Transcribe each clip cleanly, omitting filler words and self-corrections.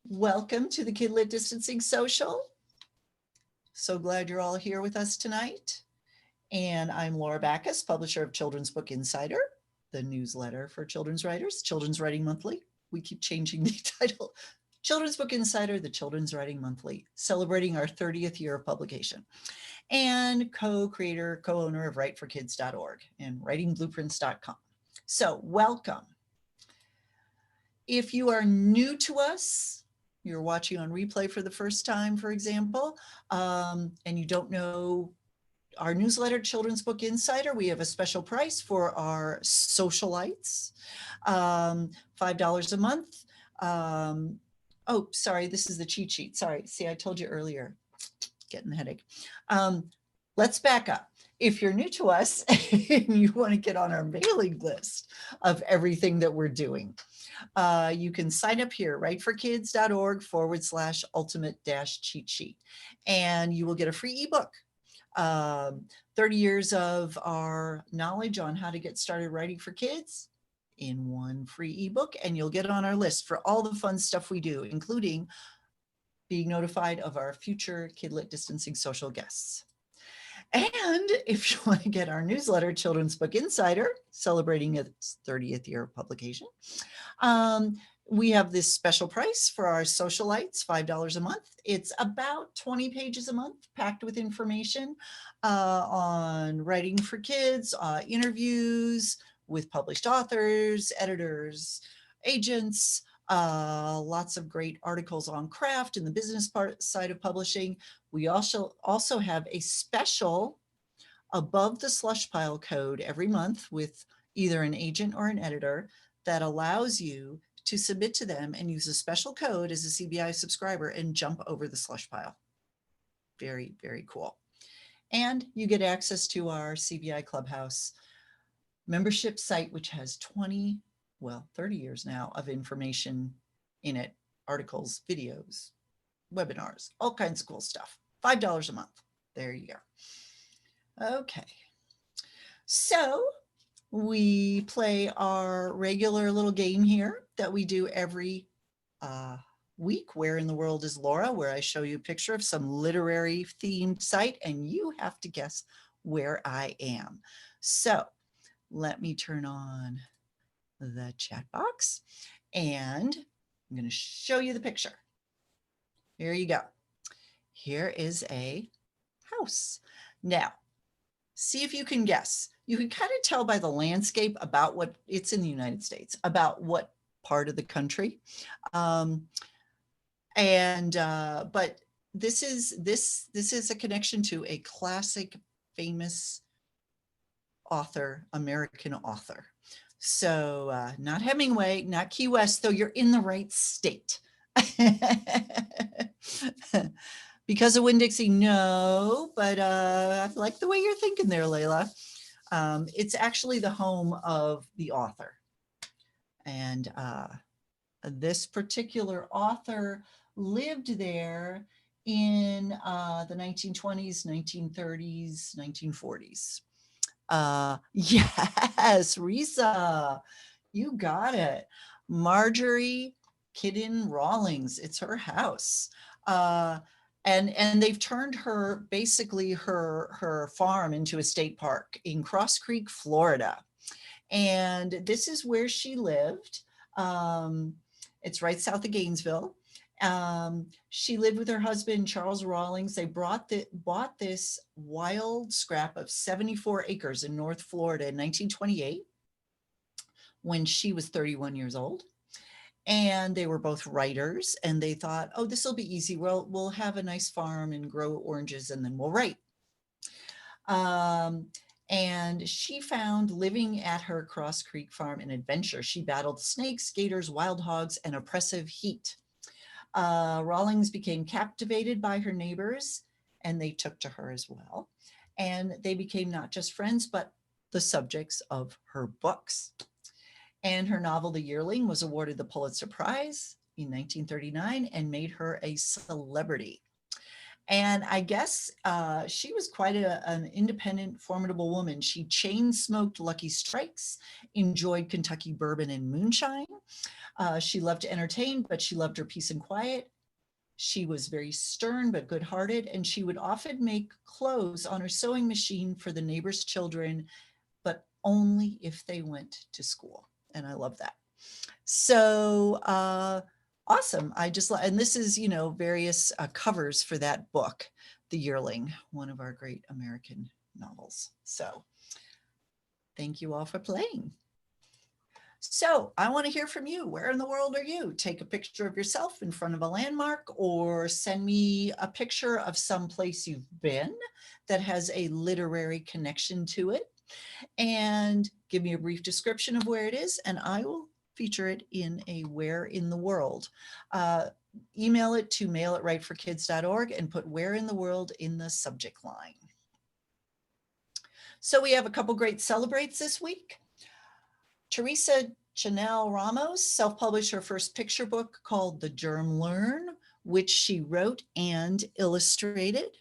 Welcome to the Kidlit Distancing Social. So glad you're all here with us tonight. And I'm Laura Backus, publisher of Children's Book Insider, the newsletter for children's writers, Children's Writing Monthly. We keep changing the title. Children's Book Insider, the Children's Writing Monthly, celebrating our 30th year of publication. And co-creator, co-owner of writeforkids.org and writingblueprints.com. So welcome. If you are new to us, you're watching on replay for the first time, for example, and you don't know our newsletter, Children's Book Insider, we have a special price for our socialites, $5 a month. Oh, sorry, this is the cheat sheet. Sorry, see, I told you earlier, getting the headache. Let's back up. If you're new to us and you want to get on our mailing list of everything that we're doing, you can sign up here, writeforkids.org/ultimate-cheat sheet, and you will get a free ebook. 30 years of our knowledge on how to get started writing for kids in one free ebook, and you'll get on our list for all the fun stuff we do, including being notified of our future Kidlit Distancing Social guests. And if you want to get our newsletter, Children's Book Insider, celebrating its 30th year of publication, we have this special price for our socialites, $5 a month. It's about 20 pages a month, packed with information on writing for kids, interviews with published authors, editors, agents, lots of great articles on craft and the business side of publishing. We also have a special above the slush pile code every month with either an agent or an editor that allows you to submit to them and use a special code as a CBI subscriber and jump over the slush pile. Very, very cool. And you get access to our CBI Clubhouse membership site, which has 30 years now of information in it, articles, videos, webinars, all kinds of cool stuff. $5 a month. There you go. Okay. So we play our regular little game here that we do every week. Where in the world is Laura? Where I show you a picture of some literary themed site and you have to guess where I am. So let me turn on the chat box and I'm going to show you the picture. Here you go. Here is a house. Now, see if you can guess. You can kind of tell by the landscape about what it's in the United States, about what part of the country. But this is a connection to a classic, famous author, American author. So not Hemingway, not Key West, though you're in the right state. Because of Winn-Dixie, no, but I like the way you're thinking there, Layla. It's actually the home of the author. And this particular author lived there in the 1920s, 1930s, 1940s. Yes, Risa, you got it. Marjorie Kinnan Rawlings, it's her house. And they've turned her, basically her farm into a state park in Cross Creek, Florida. And this is where she lived. It's right south of Gainesville. She lived with her husband, Charles Rawlings. They bought this wild scrap of 74 acres in North Florida in 1928 when she was 31 years old. And they were both writers and they thought, oh, this will be easy. We'll have a nice farm and grow oranges and then we'll write. And she found living at her Cross Creek farm an adventure. She battled snakes, gators, wild hogs, and oppressive heat. Rawlings became captivated by her neighbors and they took to her as well. And they became not just friends, but the subjects of her books. And her novel, The Yearling, was awarded the Pulitzer Prize in 1939 and made her a celebrity. And I guess she was quite an independent, formidable woman. She chain smoked Lucky Strikes, enjoyed Kentucky bourbon and moonshine. She loved to entertain, but she loved her peace and quiet. She was very stern but good-hearted, and she would often make clothes on her sewing machine for the neighbors' children, but only if they went to school. And I love that. So awesome. And this is, various covers for that book, The Yearling, one of our great American novels. So thank you all for playing. So I want to hear from you. Where in the world are you? Take a picture of yourself in front of a landmark, or send me a picture of some place you've been that has a literary connection to it, and give me a brief description of where it is, and I will feature it in a Where in the World. Email it to mail@writeforkids.org and put Where in the World in the subject line. So we have a couple great celebrates this week. Teresa Chanel Ramos self-published her first picture book called The Germ Learn, which she wrote and illustrated.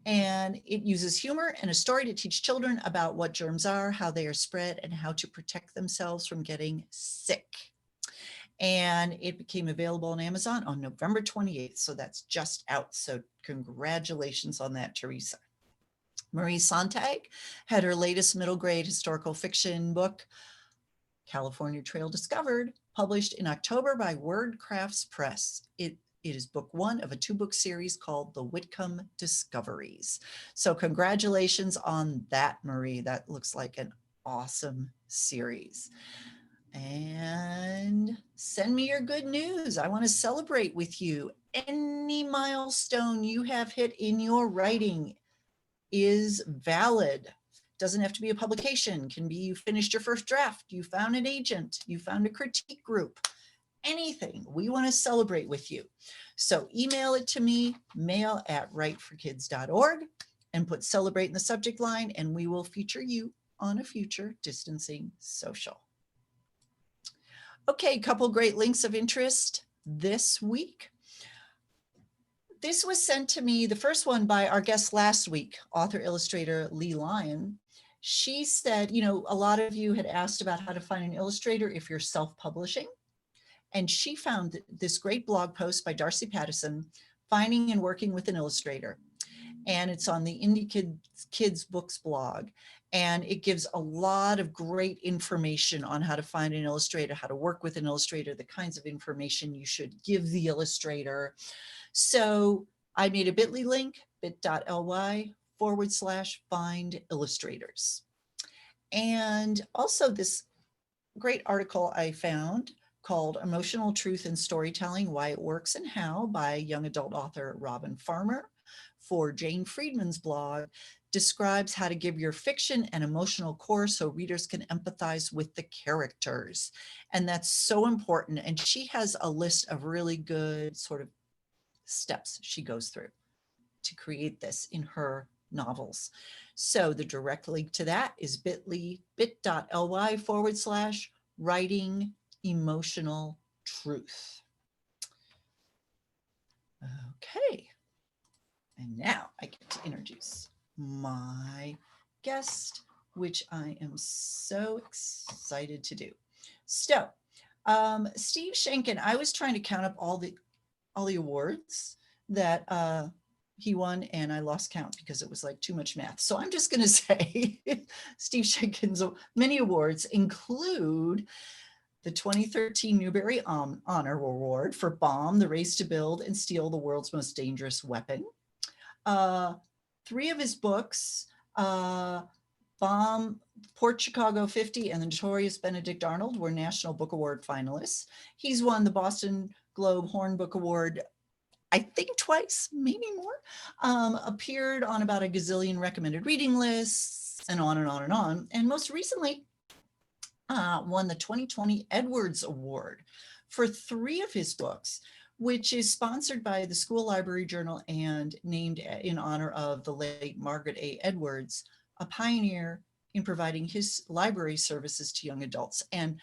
And it uses humor and a story to teach children about what germs are, how they are spread, and how to protect themselves from getting sick. And it became available on Amazon on November 28th. So that's just out. So congratulations on that, Teresa. Marie Sontag had her latest middle grade historical fiction book, California Trail Discovered, published in October by Wordcrafts Press. It is book one of a 2-book series called The Whitcomb Discoveries. So congratulations on that, Marie. That looks like an awesome series. And send me your good news. I want to celebrate with you. Any milestone you have hit in your writing is valid. Doesn't have to be a publication. Can be you finished your first draft, you found an agent, you found a critique group, anything. We want to celebrate with you. So email it to me, mail@writeforkids.org, and put celebrate in the subject line, and we will feature you on a future distancing social. Okay, couple great links of interest this week. This was sent to me, the first one by our guest last week, author illustrator Lee Lyon. She said, a lot of you had asked about how to find an illustrator if you're self-publishing. And she found this great blog post by Darcy Pattison, Finding and Working with an Illustrator. And it's on the Indie Kids Books blog. And it gives a lot of great information on how to find an illustrator, how to work with an illustrator, the kinds of information you should give the illustrator. So I made a bit.ly link, bit.ly/find illustrators. And also this great article I found called Emotional Truth in Storytelling, Why It Works and How, by young adult author Robin Farmer for Jane Friedman's blog, describes how to give your fiction an emotional core so readers can empathize with the characters. And that's so important. And she has a list of really good sort of steps she goes through to create this in her novels. So the direct link to that is bit.ly/writing emotional truth. Okay. And now I get to introduce my guest, which I am so excited to do. So Steve Schenken, I was trying to count up all the awards that he won, and I lost count because it was like too much math. So I'm just going to say Steve Schenken's many awards include the 2013 Newbery Honor Award for Bomb, the Race to Build and Steal the World's Most Dangerous Weapon. 3 of his books, Bomb, Port Chicago 50, and the Notorious Benedict Arnold, were National Book Award finalists. He's won the Boston Globe Horn Book Award, I think twice, maybe more, appeared on about a gazillion recommended reading lists, and on and on and on. And most recently, won the 2020 Edwards Award for 3 of his books, which is sponsored by the School Library Journal and named in honor of the late Margaret A. Edwards, a pioneer in providing his library services to young adults. And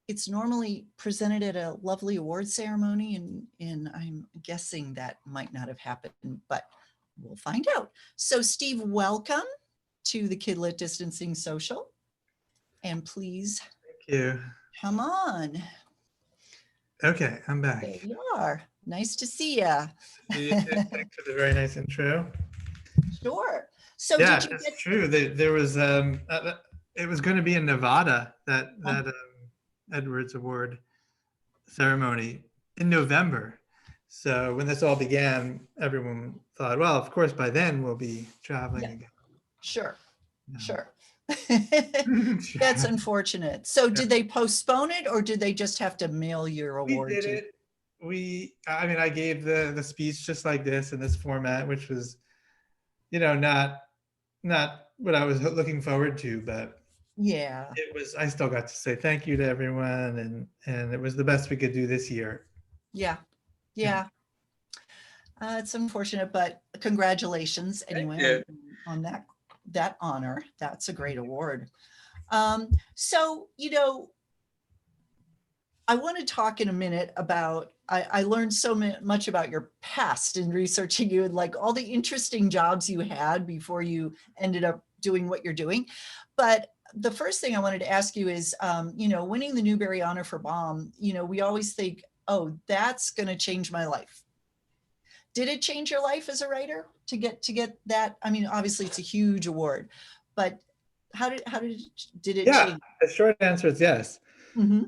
it's normally presented at a lovely award ceremony, and I'm guessing that might not have happened, but we'll find out. So Steve, welcome to the Kidlit Distancing Social, and please Thank you. come on. Okay, I'm There back. you are. Nice to see you. Thanks for the very nice intro. Sure. So did Yeah, you it's get, true. There was it was going to be in Nevada, that Edwards Award ceremony in November. So when this all began, everyone thought, well, of course by then we'll be traveling yeah, again. sure, No. sure. That's unfortunate. So Yeah. did they postpone it, or did they just have to mail your We award did to you? it. I mean, I gave the speech just like this in this format, which was, not what I was looking forward to, but Yeah, it was. I still got to say thank you to everyone, and it was the best we could do this year. yeah, Yeah. yeah. It's unfortunate, but congratulations Thank anyway you. on that honor. That's a great award. So I want to talk in a minute about. I learned so much about your past in researching you, and like all the interesting jobs you had before you ended up doing what you're doing. But the first thing I wanted to ask you is, winning the Newbery Honor for Baum. We always think, oh, that's going to change my life. Did it change your life as a writer to get that? I mean, obviously it's a huge award, but how did it Yeah, change? the short answer is yes. Mm-hmm.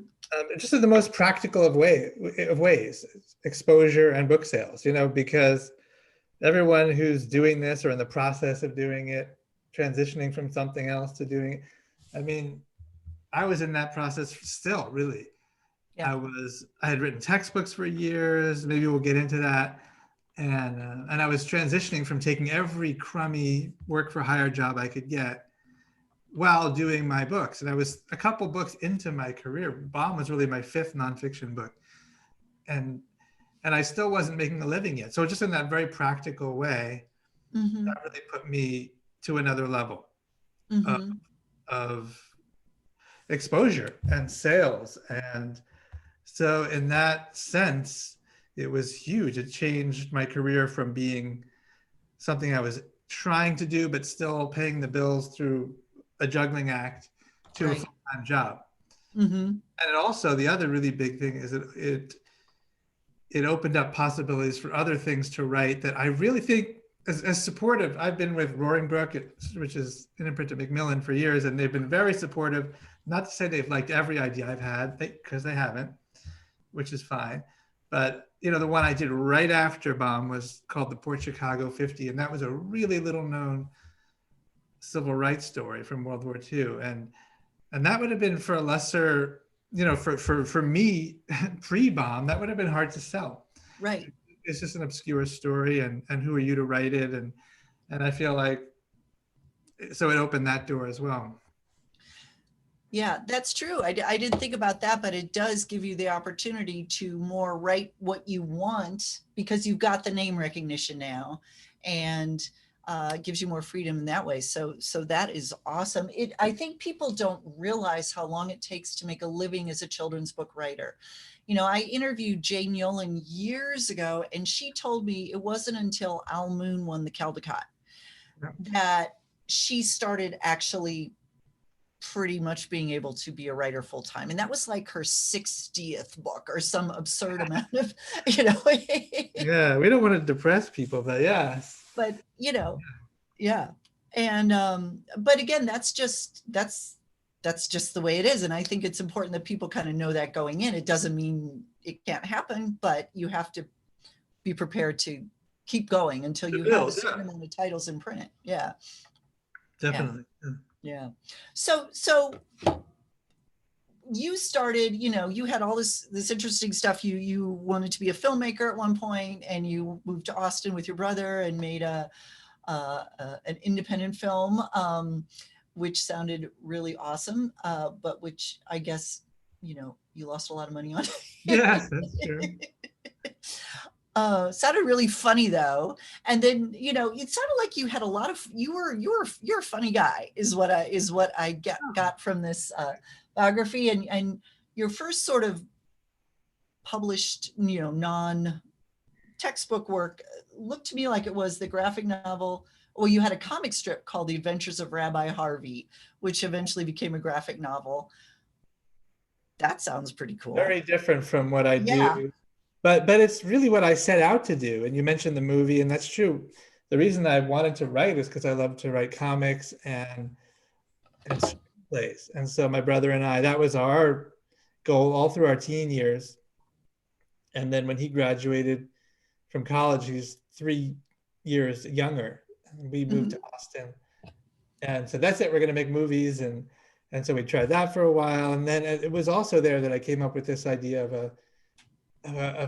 Just in the most practical of ways, exposure and book sales. Because everyone who's doing this or in the process of doing it, transitioning from something else to doing it. I mean, I was in that process still, really. Yeah. I had written textbooks for years. Maybe we'll get into that. And I was transitioning from taking every crummy work for hire job I could get while doing my books. And I was a couple books into my career. Bomb was really my fifth nonfiction book. And and I still wasn't making a living yet. So just in that very practical way, Mm-hmm. that really put me to another level of, Mm-hmm. of exposure and sales. And so in that sense, it was huge. It changed my career from being something I was trying to do, but still paying the bills through a juggling act, to a Right. full-time job. Mm-hmm. And also the other really big thing is that it opened up possibilities for other things to write that I really think as supportive. I've been with Roaring Brook, which is an imprint at Macmillan, for years, and they've been very supportive. Not to say they've liked every idea I've had, because they haven't, which is fine. But the one I did right after Bomb was called the Port Chicago 50, and that was a really little known civil rights story from World War II, and that would have been for a lesser, for me pre-Bomb, that would have been hard to sell. Right. It's just an obscure story, and who are you to write it? And I feel like, so it opened that door as well. Yeah, that's true. I didn't think about that, but it does give you the opportunity to more write what you want because you've got the name recognition now, and gives you more freedom in that way. So that is awesome. I think people don't realize how long it takes to make a living as a children's book writer. I interviewed Jane Yolen years ago, and she told me it wasn't until Al Moon won the Caldecott Yeah. that she started actually pretty much being able to be a writer full time. And that was like her 60th book or some absurd amount of, you know, Yeah, we don't want to depress people, but yes. but, yeah. And, but again, that's just the way it is. And I think it's important that people kind of know that going in. It doesn't mean it can't happen, but you have to be prepared to keep going until The you have a bills, certain yeah, amount of titles in print. Yeah. Yeah. definitely. Yeah. Yeah. So you started, you had all this interesting stuff. You wanted to be a filmmaker at one point, and you moved to Austin with your brother and made an independent film, which sounded really awesome, but which I guess you lost a lot of money on. Yes, that's true. Sounded really funny though, and then it sounded like you had a lot of you're a funny guy is what I got from this biography, and your first sort of published, non-textbook work looked to me like it was the graphic novel. Well, you had a comic strip called The Adventures of Rabbi Harvey, which eventually became a graphic novel. That sounds pretty cool. Very different from what I Yeah. do. But it's really what I set out to do. And you mentioned the movie, and that's true. The reason I wanted to write is because I love to write comics and screenplays. And so my brother and I, that was our goal all through our teen years. And then when he graduated from college, he's 3 years younger. And we moved to Austin. And so that's it. We're going to make movies. And so we tried that for a while. And then it was also there that I came up with this idea of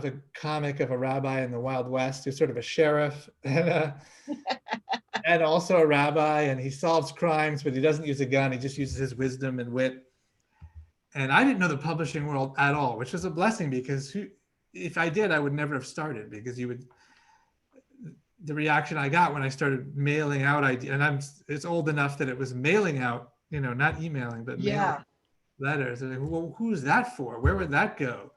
a comic of a rabbi in the Wild West who's sort of a sheriff and also a rabbi. And he solves crimes, but he doesn't use a gun. He just uses his wisdom and wit. And I didn't know the publishing world at all, which was a blessing, because if I did, I would never have started, because the reaction I got when I started mailing out ideas, and it's old enough that it was mailing out, not emailing, but mailing letters. And like, well, who's that for? Where would that go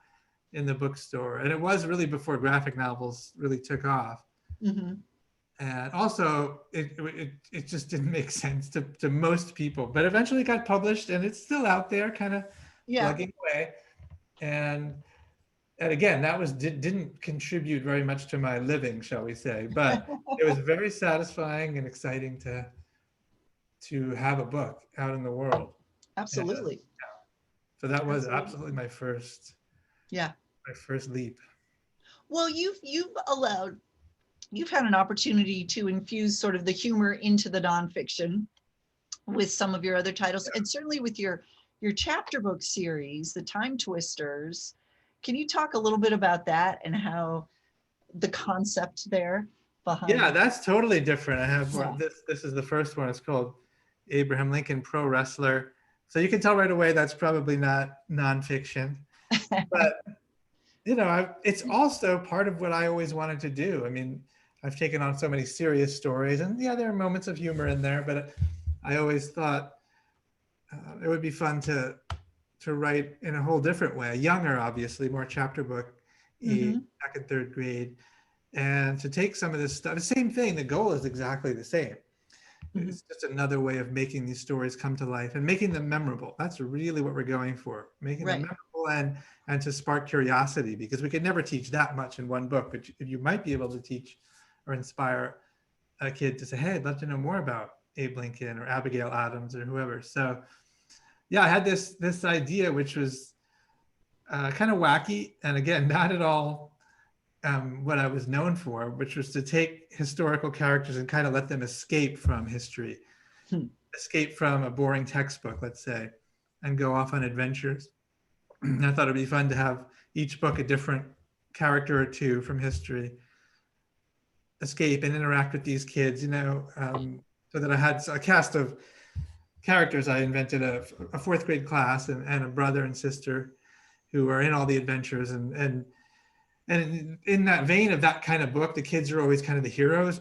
in the bookstore? And it was really before graphic novels really took off. Mm-hmm. And also it just didn't make sense to most people, but eventually it got published, and it's still out there kind of plugging away. And again, that didn't contribute very much to my living, shall we say, but it was very satisfying and exciting to have a book out in the world. Absolutely. And, so that was absolutely my first leap. Well, you've had an opportunity to infuse sort of the humor into the nonfiction with some of your other titles, and certainly with your chapter book series, The Time Twisters. Can you talk a little bit about that and how the concept there behind? Yeah, that's totally different. I have this is the first one. It's called Abraham Lincoln Pro Wrestler. So you can tell right away that's probably not nonfiction, but it's also part of what I always wanted to do. I mean, I've taken on so many serious stories, and there are moments of humor in there, but I always thought it would be fun to write in a whole different way, younger, obviously, more chapter book, second, third grade, and to take some of this stuff. The same thing. The goal is exactly the same. It's just another way of making these stories come to life and making them memorable. That's really what we're going for, making them memorable and to spark curiosity, because we could never teach that much in one book, but you might be able to teach or inspire a kid to say, hey, I'd love to know more about Abe Lincoln or Abigail Adams or whoever. So I had this idea, which was kind of wacky, and again, not at all what I was known for, which was to take historical characters and kind of let them escape from history, escape from a boring textbook, let's say, and go off on adventures. And I thought it'd be fun to have each book a different character or two from history escape and interact with these kids, so that I had a cast of characters. I invented a fourth grade class and a brother and sister who are in all the adventures. And in that vein of that kind of book, the kids are always kind of the heroes,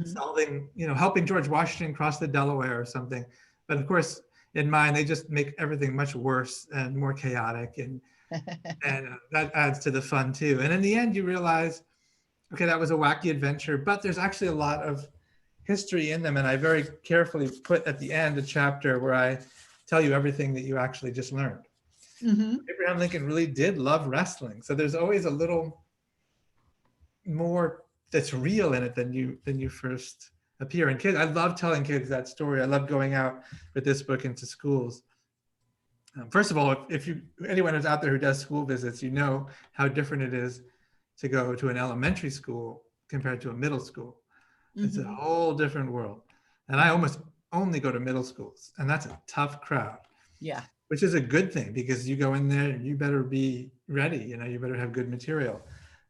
solving, helping George Washington cross the Delaware or something. But of course, in mine, they just make everything much worse and more chaotic. And that adds to the fun too. And in the end, you realize, okay, that was a wacky adventure, but there's actually a lot of history in them. And I very carefully put at the end a chapter where I tell you everything that you actually just learned. Abraham Lincoln really did love wrestling. So there's always a little more that's real in it than you first appear. And kids, I love telling kids that story. I love going out with this book into schools. First of all, if anyone who's out there who does school visits, how different it is to go to an elementary school compared to a middle school. It's a whole different world. And I almost only go to middle schools, and that's a tough crowd. Yeah. Which is a good thing, because you go in there, you better be ready, you better have good material.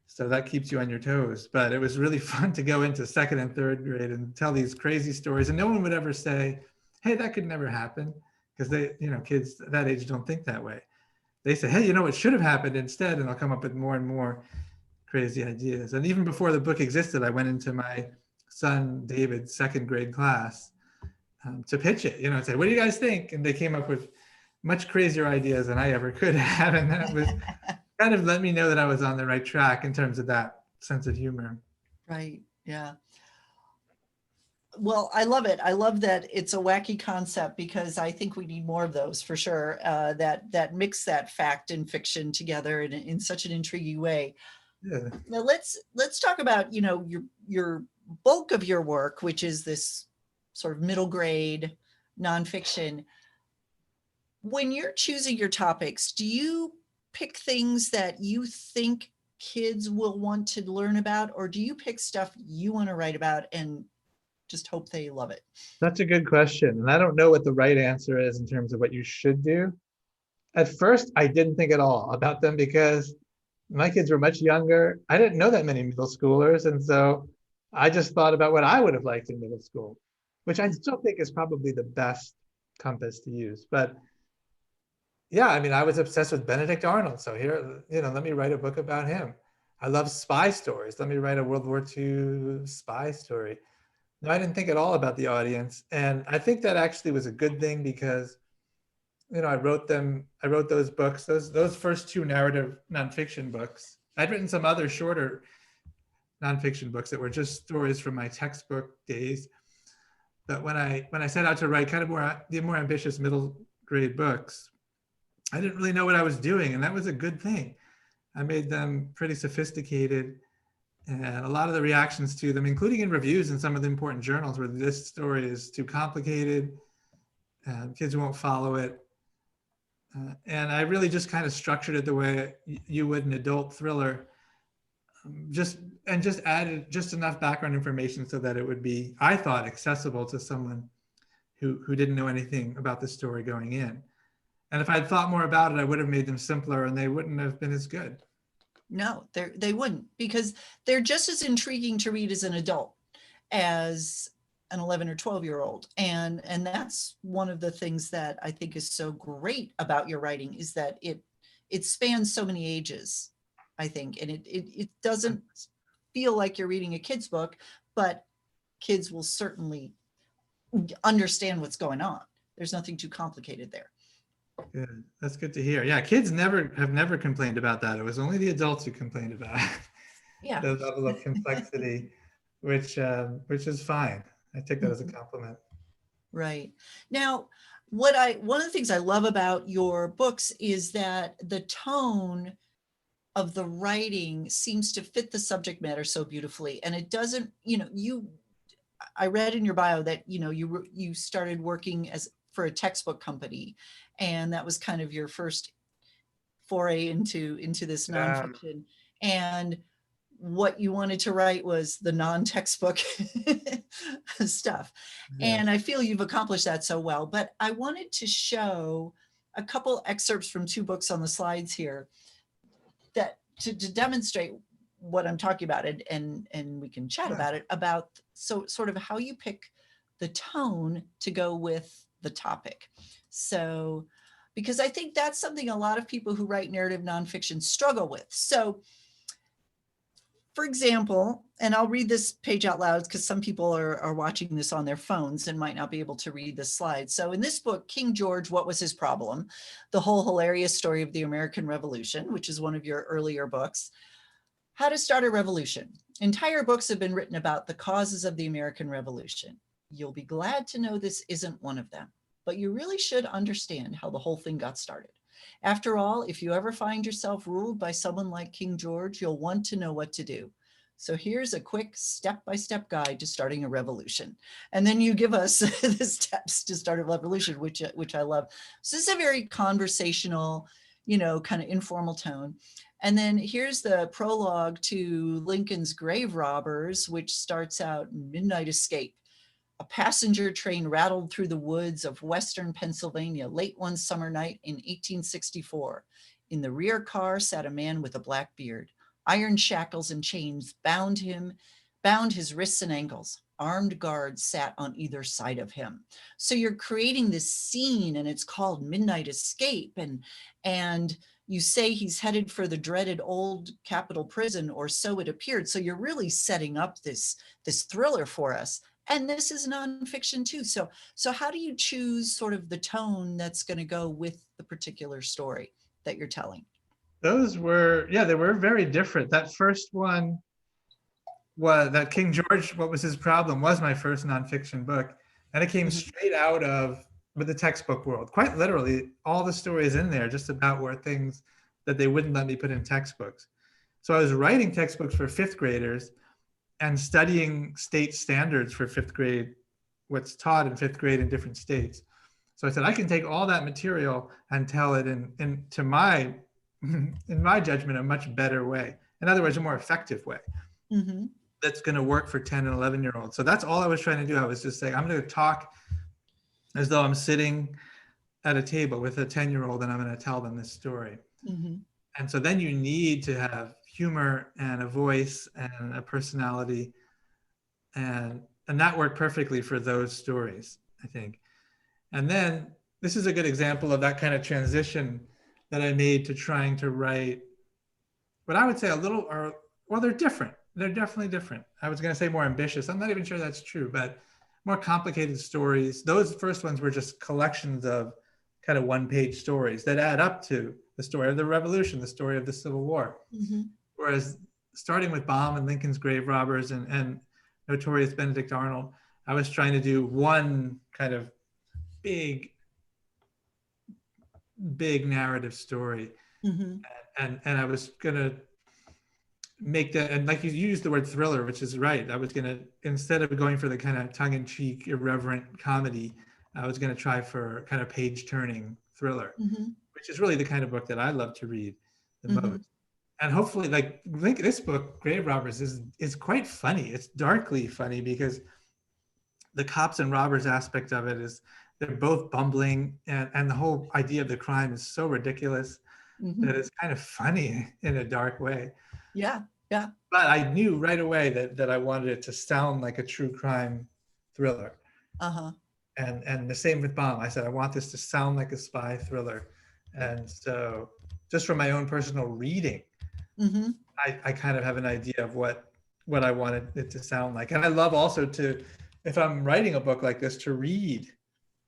So that keeps you on your toes. But it was really fun to go into second and third grade and tell these crazy stories. And no one would ever say, hey, that could never happen. Because they, kids that age don't think that way. They say, hey, it should have happened instead. And I'll come up with more and more crazy ideas. And even before the book existed, I went into my son David's second grade class to pitch it, and say, what do you guys think? And they came up with much crazier ideas than I ever could have. And that was kind of let me know that I was on the right track in terms of that sense of humor. Right. Yeah. Well, I love it. I love that it's a wacky concept because I think we need more of those for sure. That mix that fact and fiction together in such an intriguing way. Yeah. Now let's talk about your bulk of your work, which is this sort of middle grade nonfiction. When you're choosing your topics, do you pick things that you think kids will want to learn about, or do you pick stuff you want to write about and just hope they love it? That's a good question. And I don't know what the right answer is in terms of what you should do. At first, I didn't think at all about them because my kids were much younger. I didn't know that many middle schoolers. And so I just thought about what I would have liked in middle school, which I still think is probably the best compass to use. But yeah, I mean, I was obsessed with Benedict Arnold. So here, let me write a book about him. I love spy stories. Let me write a World War II spy story. No, I didn't think at all about the audience. And I think that actually was a good thing because, I wrote those books, those first two narrative nonfiction books. I'd written some other shorter nonfiction books that were just stories from my textbook days. But when I set out to write kind of more ambitious middle grade books, I didn't really know what I was doing. And that was a good thing. I made them pretty sophisticated. And a lot of the reactions to them, including in reviews in some of the important journals, were this story is too complicated, kids won't follow it. And I really just kind of structured it the way you would an adult thriller, just added just enough background information so that it would be, I thought, accessible to someone who didn't know anything about the story going in. And if I'd thought more about it, I would have made them simpler and they wouldn't have been as good. No, they wouldn't, because they're just as intriguing to read as an adult as an 11 or 12-year-old. And that's one of the things that I think is so great about your writing, is that it spans so many ages, I think. And it doesn't feel like you're reading a kid's book, but kids will certainly understand what's going on. There's nothing too complicated there. Good. That's good to hear. Yeah, kids have never complained about that. It was only the adults who complained about Yeah. the level of complexity, which is fine. I take that as a compliment. Right. Now, one of the things I love about your books is that the tone of the writing seems to fit the subject matter so beautifully. And it doesn't, I read in your bio that, you started working for a textbook company, and that was kind of your first foray into this nonfiction. And what you wanted to write was the non-textbook stuff. Yeah. And I feel you've accomplished that so well. But I wanted to show a couple excerpts from two books on the slides here that to demonstrate what I'm talking about, and we can chat about it, about sort of how you pick the tone to go with the topic. So, because I think that's something a lot of people who write narrative nonfiction struggle with. So, for example, and I'll read this page out loud because some people are watching this on their phones and might not be able to read the slides. So in this book, King George, What Was His Problem? The Whole Hilarious Story of the American Revolution, which is one of your earlier books. How to Start a Revolution. Entire books have been written about the causes of the American Revolution. You'll be glad to know this isn't one of them, but you really should understand how the whole thing got started. After all, if you ever find yourself ruled by someone like King George, you'll want to know what to do. So here's a quick step-by-step guide to starting a revolution. And then you give us the steps to start a revolution, which I love. So this is a very conversational, kind of informal tone. And then here's the prologue to Lincoln's Grave Robbers, which starts out Midnight Escape. A passenger train rattled through the woods of Western Pennsylvania late one summer night in 1864. In the rear car sat a man with a black beard. Iron shackles and chains bound his wrists and ankles. Armed guards sat on either side of him. So you're creating this scene, and it's called Midnight Escape. And you say he's headed for the dreaded old Capitol prison, or so it appeared. So you're really setting up this thriller for us. And this is nonfiction too. So how do you choose sort of the tone that's going to go with the particular story that you're telling? Those were, yeah, they were very different. That first one was that King George, what was his problem, was my first nonfiction book. And it came Mhm. straight out of the textbook world. Quite literally, all the stories in there just about were things that they wouldn't let me put in textbooks. So I was writing textbooks for fifth graders and studying state standards for fifth grade, what's taught in fifth grade in different states. So I said, I can take all that material and tell it in to my, in my judgment, a much better way. In other words, a more effective way Mhm. that's going to work for 10 and 11-year-olds. So that's all I was trying to do. I was just saying, I'm going to talk as though I'm sitting at a table with a 10-year-old and I'm going to tell them this story. Mhm. And so then you need to have humor and a voice and a personality, and that worked perfectly for those stories, I think. And then this is a good example of that kind of transition that I made to trying to write what I would say a little, or well, they're different. They're definitely different. I was going to say more ambitious. I'm not even sure that's true, but more complicated stories. Those first ones were just collections of kind of one-page stories that add up to the story of the Revolution, the story of the Civil War. Mhm. Whereas starting with Baum and Lincoln's Grave Robbers and Notorious Benedict Arnold, I was trying to do one kind of big, big narrative story. Mhm. And I was going to make that, and like you used the word thriller, which is right. I was going to, instead of going for the kind of tongue-in-cheek, irreverent comedy, I was going to try for kind of page-turning thriller, Mhm. which is really the kind of book that I love to read the Mhm. most. And hopefully, like this book, Grave Robbers, is quite funny. It's darkly funny because the cops and robbers aspect of it is they're both bumbling, and the whole idea of the crime is so ridiculous that Mhm. it's kind of funny in a dark way. Yeah. Yeah. But I knew right away that I wanted it to sound like a true crime thriller. Uh-huh. And the same with Bomb. I said I want this to sound like a spy thriller. And so just from my own personal reading, Mhm. I kind of have an idea of what I wanted it to sound like. And I love also to, if I'm writing a book like this, to read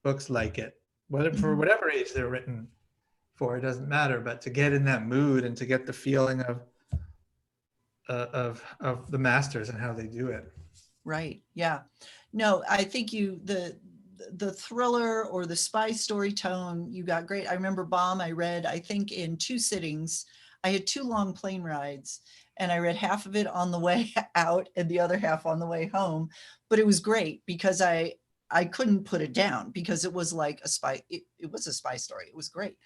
books like it, whether for Mhm. whatever age they're written for, it doesn't matter, but to get in that mood and to get the feeling of the masters and how they do it. Right. Yeah. No, I think the thriller or the spy story tone you got great. I remember Bomb I read I think in two sittings. I had two long plane rides and I read half of it on the way out and the other half on the way home, but it was great because I couldn't put it down because it was like a spy it was a spy story. It was great.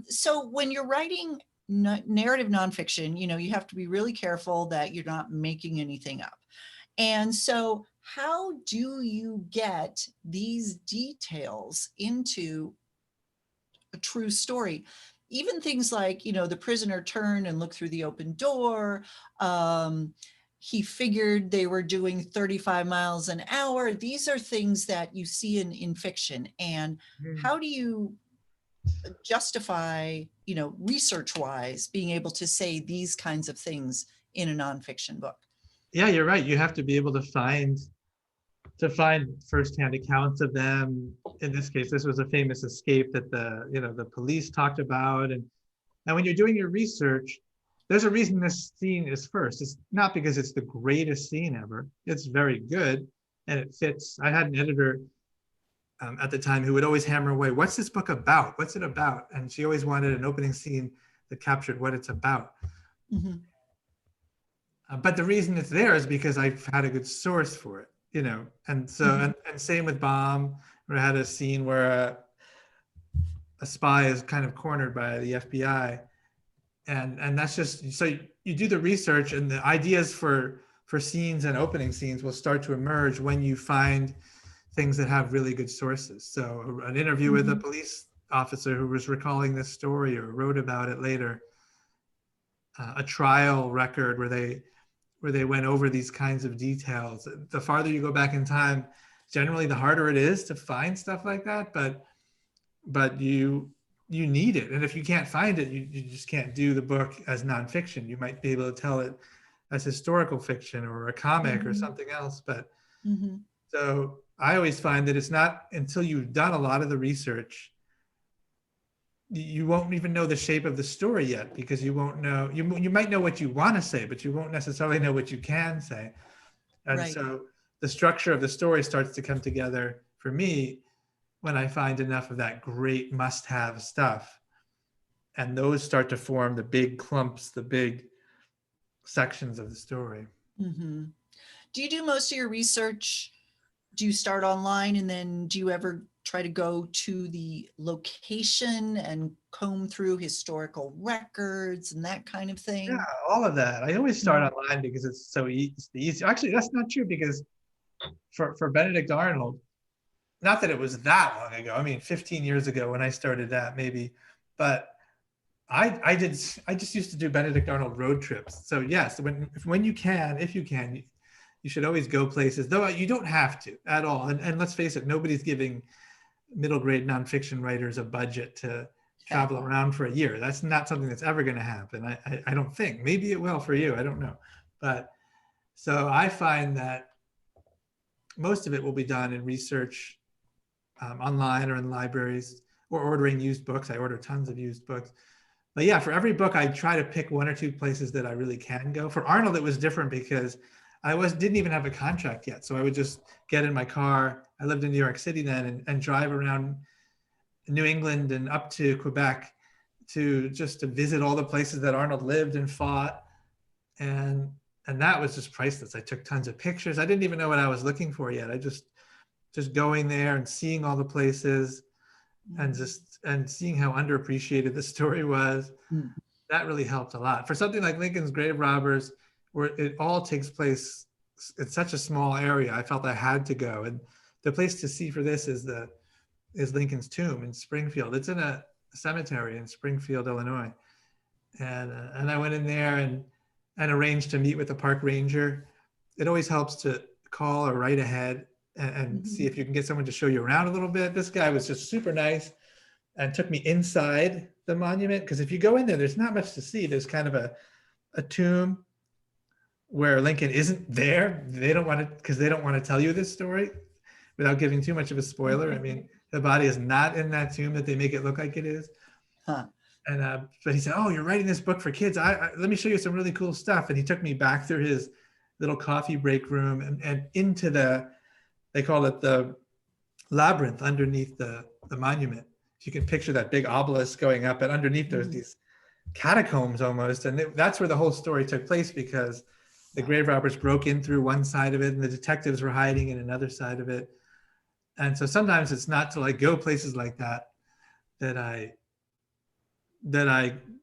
So when you're writing narrative nonfiction, you have to be really careful that you're not making anything up. And so, how do you get these details into a true story? Even things like, the prisoner turned and looked through the open door. Um, he figured they were doing 35 miles an hour. These are things that you see in fiction. And how do you justify, research wise, being able to say these kinds of things in a nonfiction book? Yeah, you're right. You have to be able to find firsthand accounts of them. In this case, this was a famous escape that the police talked about. And when you're doing your research, there's a reason this scene is first. It's not because it's the greatest scene ever. It's very good and it fits. I had an editor at the time who would always hammer away, what's this book about? What's it about? And she always wanted an opening scene that captured what it's about. Mhm. But the reason it's there is because I've had a good source for it, And so, Mhm. and same with Bomb, where I had a scene where a spy is kind of cornered by the FBI, and that's just so you do the research, and the ideas for scenes and opening scenes will start to emerge when you find things that have really good sources. So an interview with a Mhm. police officer who was recalling this story or wrote about it later, a trial record where they went over these kinds of details. The farther you go back in time, generally the harder it is to find stuff like that, but you need it. And if you can't find it, you just can't do the book as nonfiction. You might be able to tell it as historical fiction or a comic or Mhm. something else, but Mhm. So I always find that it's not until you've done a lot of the research, you won't even know the shape of the story yet, because you won't know, you might know what you want to say, but you won't necessarily know what you can say. And Right. so the structure of the story starts to come together for me when I find enough of that great must-have stuff. And those start to form the big clumps, the big sections of the story. Mm-hmm. Do you do most of your research? Do you start online and then do you ever try to go to the location and comb through historical records and that kind of Yeah, thing? all of that. I always start Mhm. online because it's so easy. Actually, that's not true, because for Benedict Arnold, not that it was that long ago. I mean, 15 years ago when I started that, maybe, but I just used to do Benedict Arnold road trips. So yes, when you can, if you can, you should always go places. Though you don't have to at all. And let's face it, nobody's giving middle grade nonfiction writers a budget to travel around for a year. That's not something that's ever going to happen. I don't think. Maybe it will for you. I don't know. But so I find that most of it will be done in research, online or in libraries, or ordering used books. I order tons of used books. But yeah, for every book, I try to pick one or two places that I really can go. For Arnold, it was different because didn't even have a contract yet. So I would just get in my car. I lived in New York City then, and drive around New England and up to Quebec to visit all the places that Arnold lived and fought. And that was just priceless. I took tons of pictures. I didn't even know what I was looking for yet. I just going there and seeing all the places, and seeing how underappreciated the story was. Mm. That really helped a lot. For something like Lincoln's Grave Robbers, where it all takes place in such a small area, I felt I had to go. And the place to see for this is Lincoln's tomb in Springfield. It's in a cemetery in Springfield, Illinois. And I went in there and arranged to meet with the park ranger. It always helps to call or write ahead and see Mhm. if you can get someone to show you around a little bit. This guy was just super nice and took me inside the monument, because if you go in there, there's not much to see. There's kind of a tomb where Lincoln isn't there. They don't want to, because they don't want to tell you this story without giving too much of a spoiler. I mean, the body is not in that tomb that they make it look like it is. Huh. And but he said, "Oh, you're writing this book for kids. Let me show you some really cool stuff." And he took me back through his little coffee break room and into they call it the labyrinth underneath the monument. If you can picture that big obelisk going up, and underneath there's Mhm. these catacombs almost. And that's where the whole story took place, because the grave robbers broke in through one side of it and the detectives were hiding in another side of it. And so sometimes it's not to like go places like that that I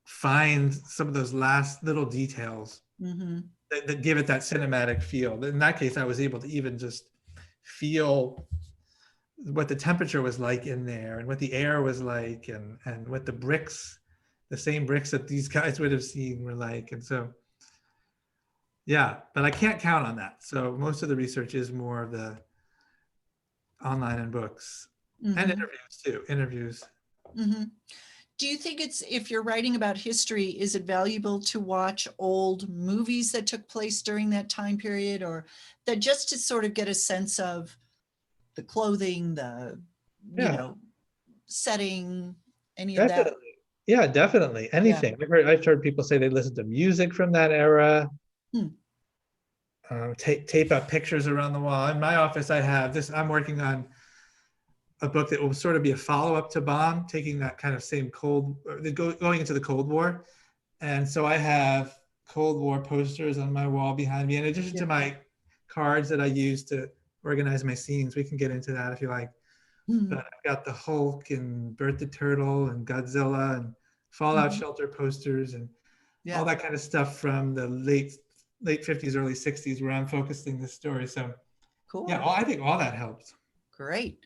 find some of those last little details Mhm. that give it that cinematic feel. In that case, I was able to even just feel what the temperature was like in there, and what the air was like, and what the bricks, the same bricks that these guys would have seen, were like. And so yeah, but I can't count on that. So most of the research is more of the online and books, and Mhm. interviews too. Interviews. Mhm. Do you think it's, if you're writing about history, is it valuable to watch old movies that took place during that time period, or that just to sort of get a sense of the clothing, the, you Yeah, know, setting, any of that? definitely. Yeah, definitely. Yeah. Anything. I've heard people say they listen to music from that era. Hmm. Tape up pictures around the wall. In my office, I have this. I'm working on a book that will sort of be a follow-up to Bomb, taking that kind of same going into the Cold War. And so I have Cold War posters on my wall behind me, in addition Yeah. to my cards that I use to organize my scenes. We can get into that if you like. Hmm. But I've got the Hulk and Bert the Turtle and Godzilla and Fallout Mhm. Shelter posters and all Yeah. that kind of stuff from the late 50s, early 60s, where I'm focusing this story. So yeah, Cool. I think all that helps. Great.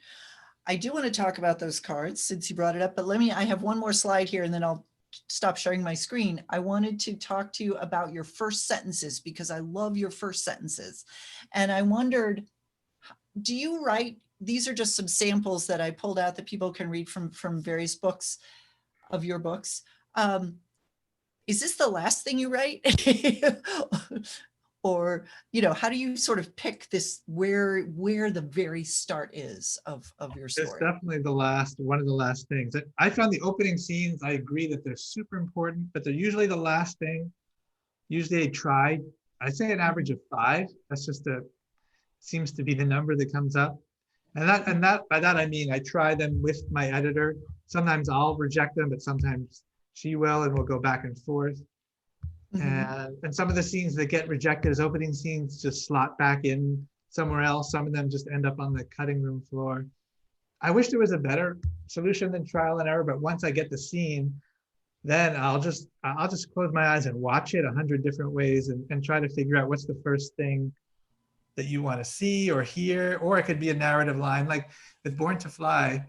I do want to talk about those cards since you brought it up, but I have one more slide here and then I'll stop sharing my screen. I wanted to talk to you about your first sentences because I love your first sentences. And I wondered, do you write, these are just some samples that I pulled out that people can read from various books of your books. Is this the last thing you write? Or, how do you sort of pick this, where the very start is of your It's story? definitely one of the last things. I found the opening scenes, I agree that they're super important, but they're usually the last thing. Usually I say an average of 5. That's just seems to be the number that comes up. And by that I mean I try them with my editor. Sometimes I'll reject them, but sometimes she will, and we'll go back and forth. And some of the scenes that get rejected as opening scenes just slot back in somewhere else. Some of them just end up on the cutting room floor. I wish there was a better solution than trial and error, but once I get the scene, then I'll just close my eyes and watch it 100 different ways and try to figure out what's the first thing that you want to see or hear. Or it could be a narrative line, like with Born to Fly.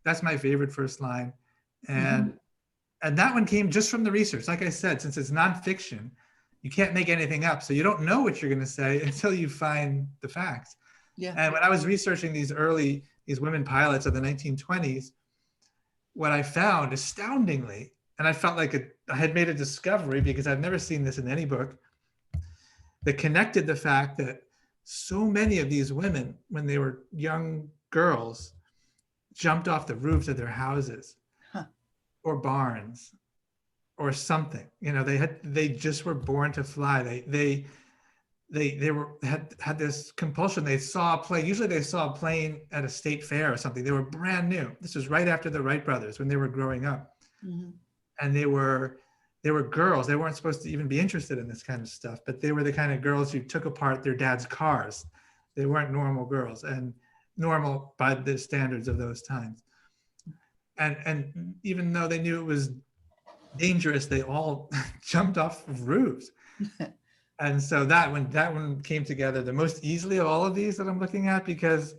That's my favorite first line. And that one came just from the research. Like I said, since it's nonfiction, you can't make anything up. So you don't know what you're going to say until you find the facts. Yeah. And when I was researching these women pilots of the 1920s, what I found astoundingly, and I felt like I had made a discovery because I've never seen this in any book, that connected the fact that so many of these women, when they were young girls, jumped off the roofs of their houses or barns or something. They just were born to fly. They had this compulsion. They saw a plane. Usually they saw a plane at a state fair or something. They were brand new. This was right after the Wright brothers, when they were growing up. And they were girls. They weren't supposed to even be interested in this kind of stuff, but they were the kind of girls who took apart their dad's cars. They weren't normal girls, and normal by the standards of those times. And even though they knew it was dangerous, they all jumped off of roofs. And so that one came together the most easily of all of these that I'm looking at, because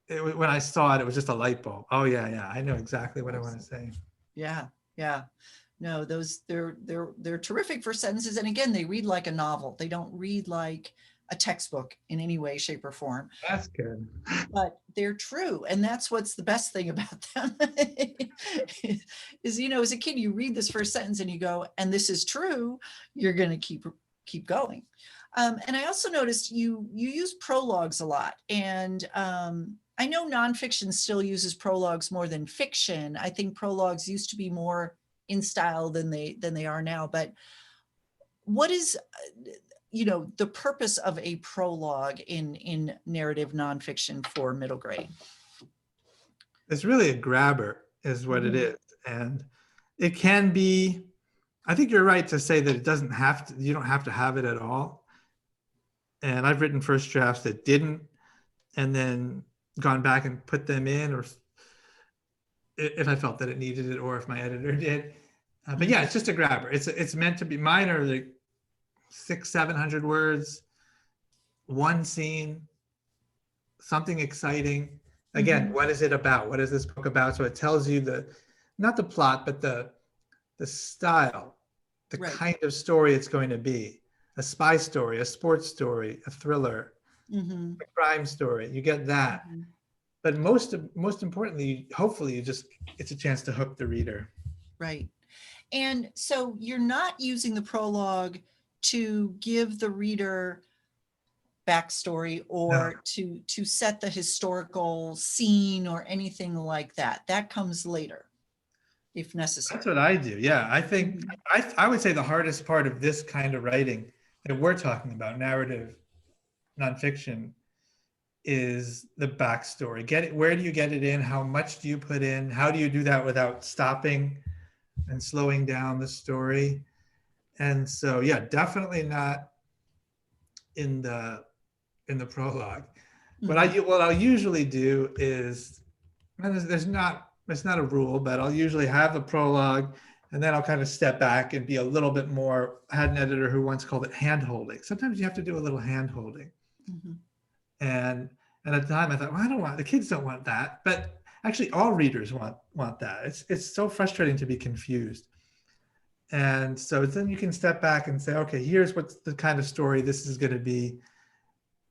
when I saw it, it was just a light bulb. Oh yeah, I know exactly what I want to say. Yeah. No, they're terrific for sentences. And again, they read like a novel. They don't read like a textbook in any way, shape, or form. That's good. But they're true. And that's what's the best thing about them is, as a kid, you read this first sentence and you go, and this is true, you're going to keep going. And I also noticed you use prologues a lot. And I know nonfiction still uses prologues more than fiction. I think prologues used to be more in style than they are now. But what is the purpose of a prologue in narrative nonfiction for middle grade? It's really a grabber is what it is. And it can be, I think you're right to say that you don't have to have it at all. And I've written first drafts that didn't, and then gone back and put them in, or if I felt that it needed it, or if my editor did. But yeah, it's just a grabber. It's meant to be. Mine are like 600-700 words, one scene, something exciting. Again, what is it about? What is this book about? So it tells you not the plot, but the style, the kind of story it's going to be. A spy story, a sports story, a thriller, a crime story. You get that. But most importantly, hopefully it's a chance to hook the reader. Right. And so you're not using the prologue to give the reader backstory or to set the historical scene or anything like that. That comes later, if necessary. That's what I do. Yeah. I think I would say the hardest part of this kind of writing that we're talking about, narrative nonfiction, is the backstory. Where do you get it in? How much do you put in? How do you do that without stopping and slowing down the story? And so, yeah, definitely not in the prologue. What I'll usually do is, and it's not a rule, but I'll usually have a prologue, and then I'll kind of step back and be a little bit more. I had an editor who once called it hand holding. Sometimes you have to do a little hand holding. And at the time I thought, well, the kids don't want that, but actually all readers want that. It's so frustrating to be confused. And so then you can step back and say, okay, here's what's the kind of story this is going to be.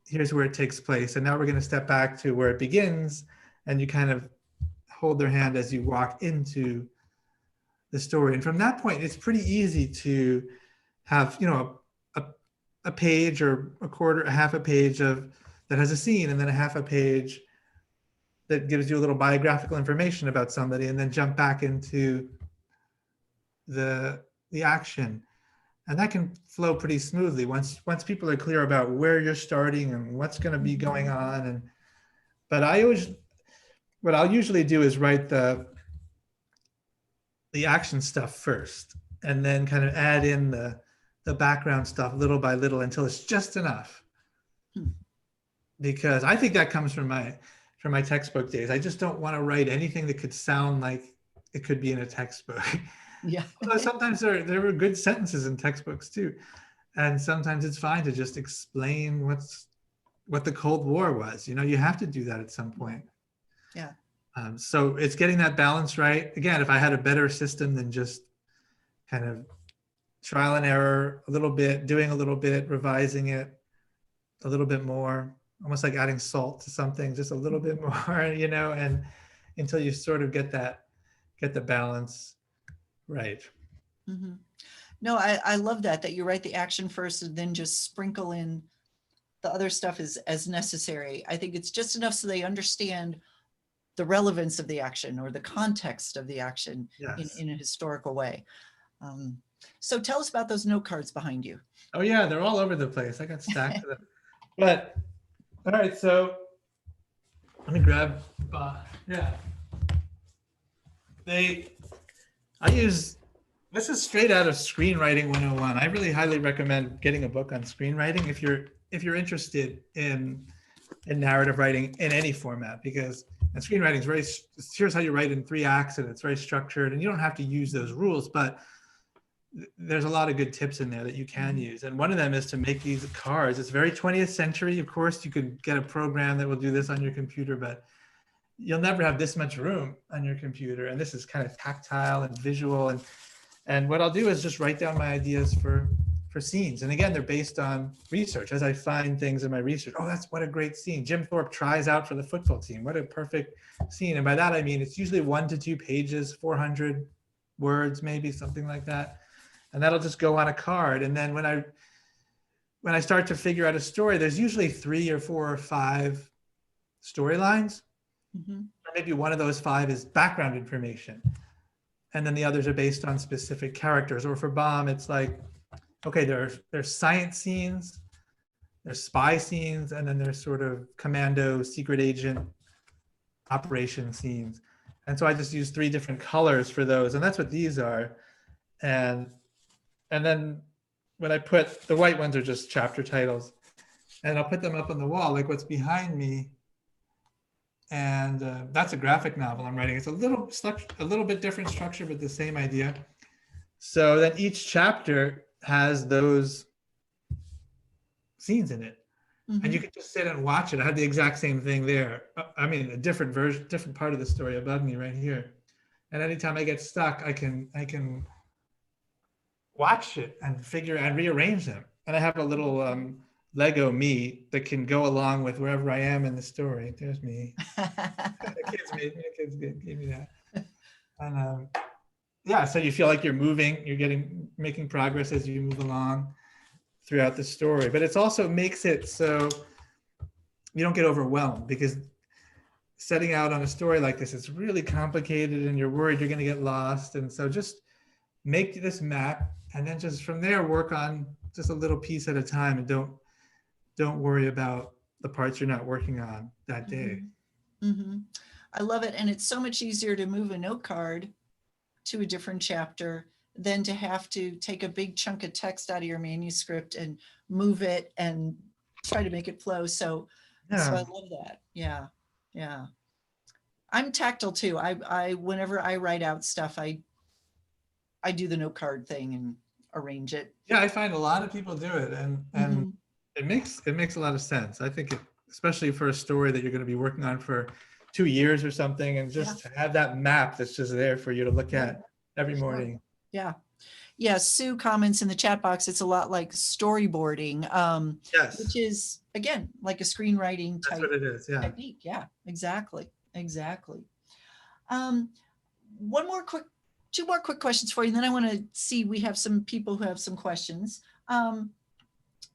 Here's where it takes place. And now we're going to step back to where it begins, and you kind of hold their hand as you walk into the story. And from that point, it's pretty easy to have, a page or a quarter, a half a page of that has a scene, and then a half a page that gives you a little biographical information about somebody, and then jump back into the action. And that can flow pretty smoothly once people are clear about where you're starting and what's going to be going on. And but I always, what I'll usually do is write the action stuff first, and then kind of add in the background stuff little by little until it's just enough. Because I think that comes from my textbook days. I just don't want to write anything that could sound like it could be in a textbook. Yeah. Although sometimes there were good sentences in textbooks too. And sometimes it's fine to just explain what the Cold War was. You know, you have to do that at some point. Yeah. So it's getting that balance right. Again, if I had a better system than just kind of trial and error a little bit, doing a little bit, revising it a little bit more, almost like adding salt to something, just a little bit more, you know, and until you sort of get the balance right. Mm-hmm. No, I love that you write the action first and then just sprinkle in the other stuff as necessary. I think it's just enough so they understand the relevance of the action or the context of the action Yes. in a historical way. So tell us about those note cards behind you. Oh yeah, they're all over the place. I got stacked of them. But all right, so let me grab. Yeah, I use. This is straight out of Screenwriting 101. I really highly recommend getting a book on screenwriting if you're interested in narrative writing in any format, because and screenwriting is here's how you write in 3 acts, and it's very structured, and you don't have to use those rules, but there's a lot of good tips in there that you can use. And one of them is to make these cards. It's very 20th century. Of course, you could get a program that will do this on your computer, but you'll never have this much room on your computer. And this is kind of tactile and visual. And what I'll do is just write down my ideas for scenes. And again, they're based on research. As I find things in my research, oh, that's what a great scene. Jim Thorpe tries out for the football team. What a perfect scene. And by that, I mean, it's usually 1 to 2 pages, 400 words, maybe something like that. And that'll just go on a card. And then when I start to figure out a story, there's usually 3 or 4 or 5 storylines. Mm-hmm. Or maybe one of those 5 is background information. And then the others are based on specific characters. Or for Bomb, it's like, okay, there's science scenes, there's spy scenes, and then there's sort of commando, secret agent operation scenes. And so I just use 3 different colors for those. And that's what these are. And then when I put the white ones are just chapter titles, and I'll put them up on the wall, like what's behind me. And that's a graphic novel I'm writing. It's a little bit different structure, but the same idea. So then each chapter has those scenes in it. Mm-hmm. And you can just sit and watch it. I had the exact same thing there. I mean, a different version, different part of the story above me right here. And anytime I get stuck, I can watch it and figure and rearrange them. And I have a little Lego me that can go along with wherever I am in the story. There's me. The kids gave me that. And yeah, so you feel like you're moving, making progress as you move along throughout the story. But it also makes it so you don't get overwhelmed, because setting out on a story like this is really complicated and you're worried you're going to get lost. And so just make this map, and then just from there work on just a little piece at a time, and don't worry about the parts you're not working on that day. Mm-hmm. I love it. And it's so much easier to move a note card to a different chapter than to have to take a big chunk of text out of your manuscript and move it and try to make it flow. So I love that. Yeah. Yeah. I'm tactile too. I whenever I write out stuff, I do the note card thing and arrange it. Yeah, I find a lot of people do it, and it makes a lot of sense. I think especially for a story that you're going to be working on for 2 years or something, and just to have that map that's just there for you to look at every morning. Yeah. Yeah. Sue comments in the chat box, it's a lot like storyboarding, yes, which is again like a screenwriting type what it is. Yeah. technique. Yeah, exactly. Two more quick questions for you, and then I want to see, we have some people who have some questions.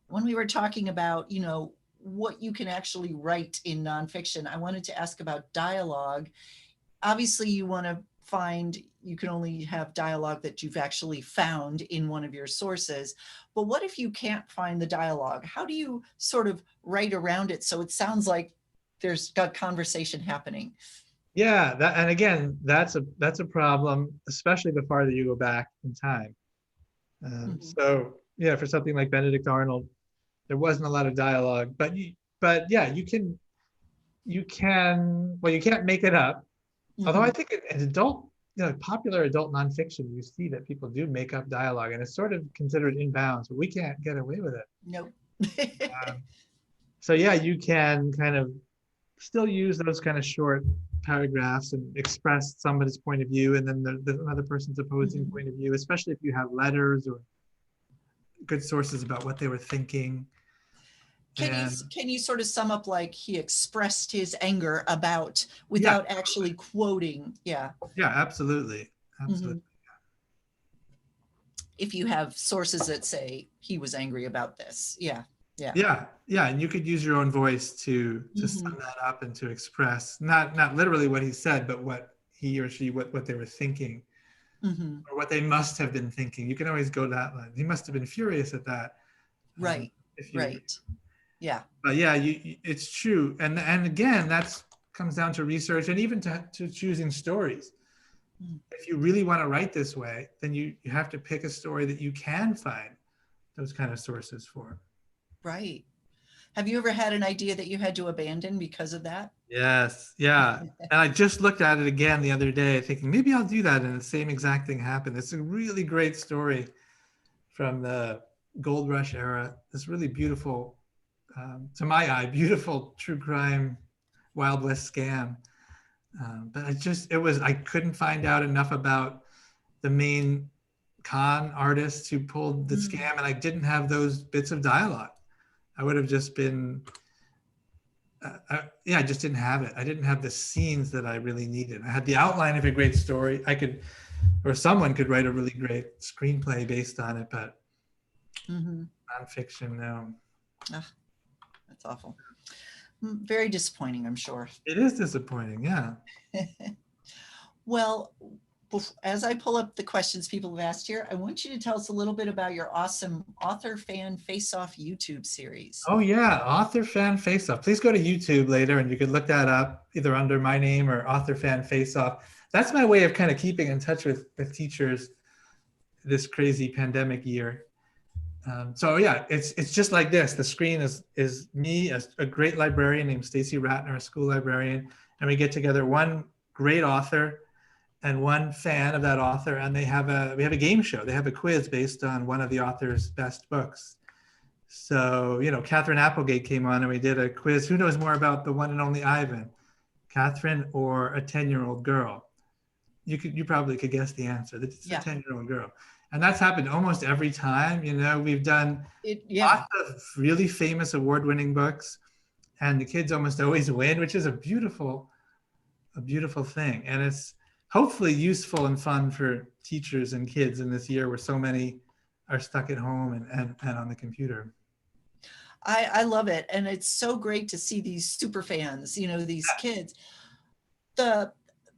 when we were talking about, what you can actually write in nonfiction, I wanted to ask about dialogue. Obviously, you can only have dialogue that you've actually found in one of your sources. But what if you can't find the dialogue? How do you sort of write around it so it sounds like there's got conversation happening? Yeah, and again, that's a problem, especially the farther you go back in time. Mhm. So yeah, for something like Benedict Arnold, there wasn't a lot of dialogue, but yeah, well, you can't make it up. Although I Mhm. think in adult, popular adult nonfiction, you see that people do make up dialogue, and it's sort of considered inbounds, but we can't get away with it. Nope. Um, so yeah, you can kind of still use those kind of short paragraphs and express somebody's point of view, and then the another person's opposing Mhm. point of view, especially if you have letters or good sources about what they were thinking. And Can you sort of sum up like he expressed his anger about yeah, without actually quoting? Yeah. yeah, absolutely, Mhm. absolutely. If you have sources that say he was angry about this. Yeah. Yeah. Yeah, yeah, and you could use your own voice to Mhm. sum that up and to express not literally what he said, but what he or she what they were thinking Mhm. or what they must have been thinking. You can always go that line. He must have been furious at that. Right. If you, Right. Yeah. but yeah, it's true, and again, that's comes down to research and even to choosing stories. Mm. If you really want to write this way, then you have to pick a story that you can find those kind of sources for. Right. Have you ever had an idea that you had to abandon because of that? Yes, yeah. And I just looked at it again the other day, thinking maybe I'll do that, and the same exact thing happened. It's a really great story from the gold rush era. This really beautiful, to my eye, beautiful true crime Wild West scam. But I couldn't find out enough about the main con artist who pulled the Mm. scam, and I didn't have those bits of dialogue. I would have just been yeah, I just didn't have it. I didn't have the scenes that I really needed. I had the outline of a great story. Or someone could write a really great screenplay based on it, but Mhm. nonfiction, no. Ah, that's awful. Very disappointing, I'm sure. It is disappointing, yeah. Well, as I pull up the questions people have asked here, I want you to tell us a little bit about your awesome author fan face-off YouTube series. Oh yeah, author fan face off. Please go to YouTube later and you could look that up either under my name or author fan face off. That's my way of kind of keeping in touch with teachers this crazy pandemic year. So yeah, it's just like this. The screen is me, a great librarian named Stacy Ratner, a school librarian, and we get together one great author and one fan of that author, and we have a game show. They have a quiz based on one of the author's best books. So Catherine Applegate came on, and we did a quiz. Who knows more about the one and only Ivan, Catherine or a 10-year-old girl? You probably could guess the answer. It's a Yeah. 10-year-old girl. And that's happened almost every time. We've done Yeah. lots of really famous award-winning books, and the kids almost always win, which is a beautiful thing. And it's hopefully useful and fun for teachers and kids in this year where so many are stuck at home and on the computer. I love it. And it's so great to see these super fans, these kids. The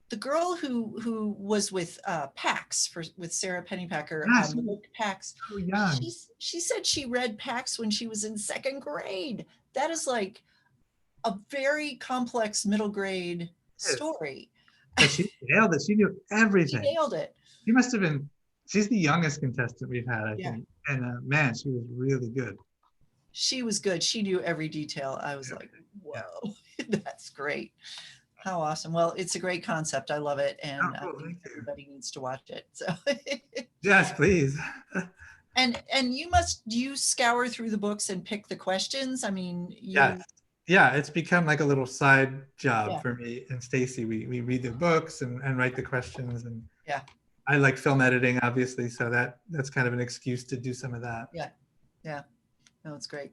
the girl who was with Pax with Sarah Pennypacker, Yeah, the she's book Pax, so young. she said she read Pax when she was in second grade. That is like a very complex middle grade Yes. story. But she nailed it. She knew She everything. nailed it. She must have been, she's the youngest contestant we've had, I Yeah. think. And man, she was really good. She was good. She knew every detail. I was like, Everything. Yeah. whoa, that's great. How awesome. Well, it's a great concept. I love it. Oh, And I cool. think Thank you. everybody needs to watch it. So, Yes, please. and do you scour through the books and pick the questions? I mean, Yeah. Yeah, it's become like a little side job yeah, for me and Stacy. We read the books and write the questions, and yeah, I like film editing, obviously, so that's kind of an excuse to do some of that. yeah, yeah. No, it's great.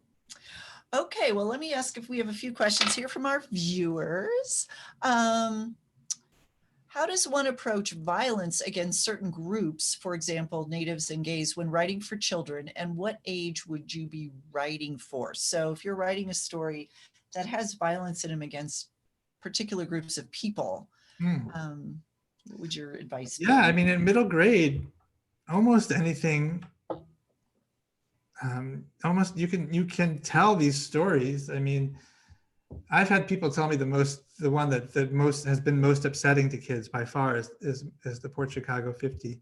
Okay, well, let me ask if we have a few questions here from our viewers. Um, How does one approach violence against certain groups, for example, natives and gays, when writing for children? And what age would you be writing for? So if you're writing a story that has violence in them against particular groups of people, Hmm. what would your advice Yeah, be? I mean, in middle grade, almost anything, almost you can tell these stories. I mean, I've had people tell me the one that most has been most upsetting to kids by far is the Port Chicago 50,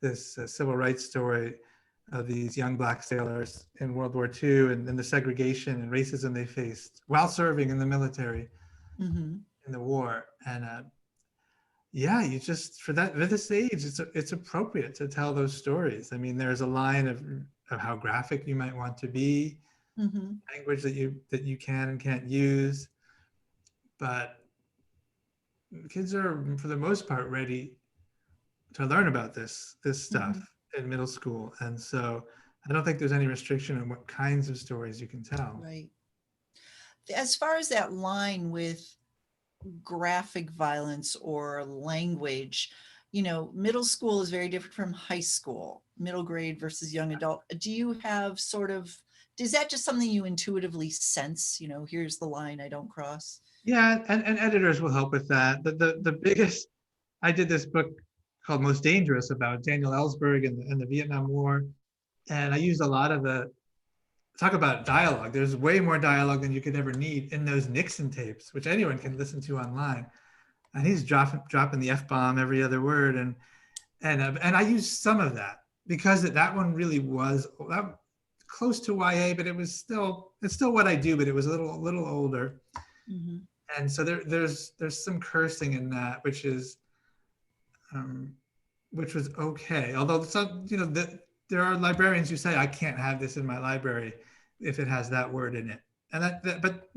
this civil rights story of these young black sailors in World War II, and the segregation and racism they faced while serving in the military Mm-hmm. in the war. And yeah, you just for that at this age, it's appropriate to tell those stories. I mean, there's a line of how graphic you might want to be, Mm-hmm. language that you can and can't use, but kids are for the most part ready to learn about this stuff Mm-hmm. in middle school, and so I don't think there's any restriction on what kinds of stories you can tell. Right. As far as that line with graphic violence or language, middle school is very different from high school, middle grade versus young adult. Do you have sort of, is that just something you intuitively sense? Here's the line I don't cross. Yeah, and editors will help with that. The biggest, I did this book called Most Dangerous about Daniel Ellsberg and the Vietnam War, and I used a lot of the talk about dialogue. There's way more dialogue than you could ever need in those Nixon tapes, which anyone can listen to online. And he's dropping the F-bomb every other word, and I used some of that because that one really was that close to YA, but it's still what I do, but it was a little older. Mm-hmm. And so there's some cursing in that, um, which was okay. Although some, there are librarians who say I can't have this in my library if it has that word in it, and but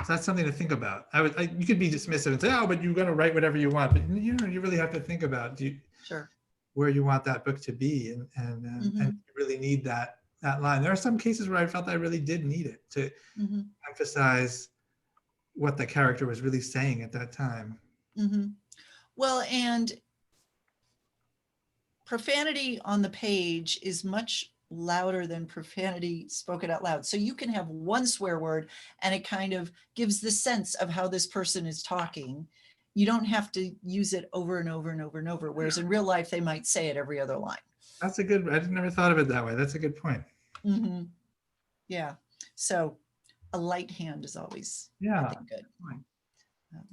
that's something to think about. You could be dismissive and say, oh, but you're going to write whatever you want, but you really have to think about Sure. where you want that book to be, and Mm-hmm. you really need that line. There are some cases where I felt I really did need it to Mm-hmm. emphasize what the character was really saying at that time. Mm-hmm. Well, and profanity on the page is much louder than profanity spoken out loud. So you can have one swear word and it kind of gives the sense of how this person is talking. You don't have to use it over and over and over and over. Whereas in real life, they might say it every other line. That's a good. I never thought of it that way. That's a good point. Mm-hmm. Yeah. So a light hand is always, I Yeah. think, good. Um,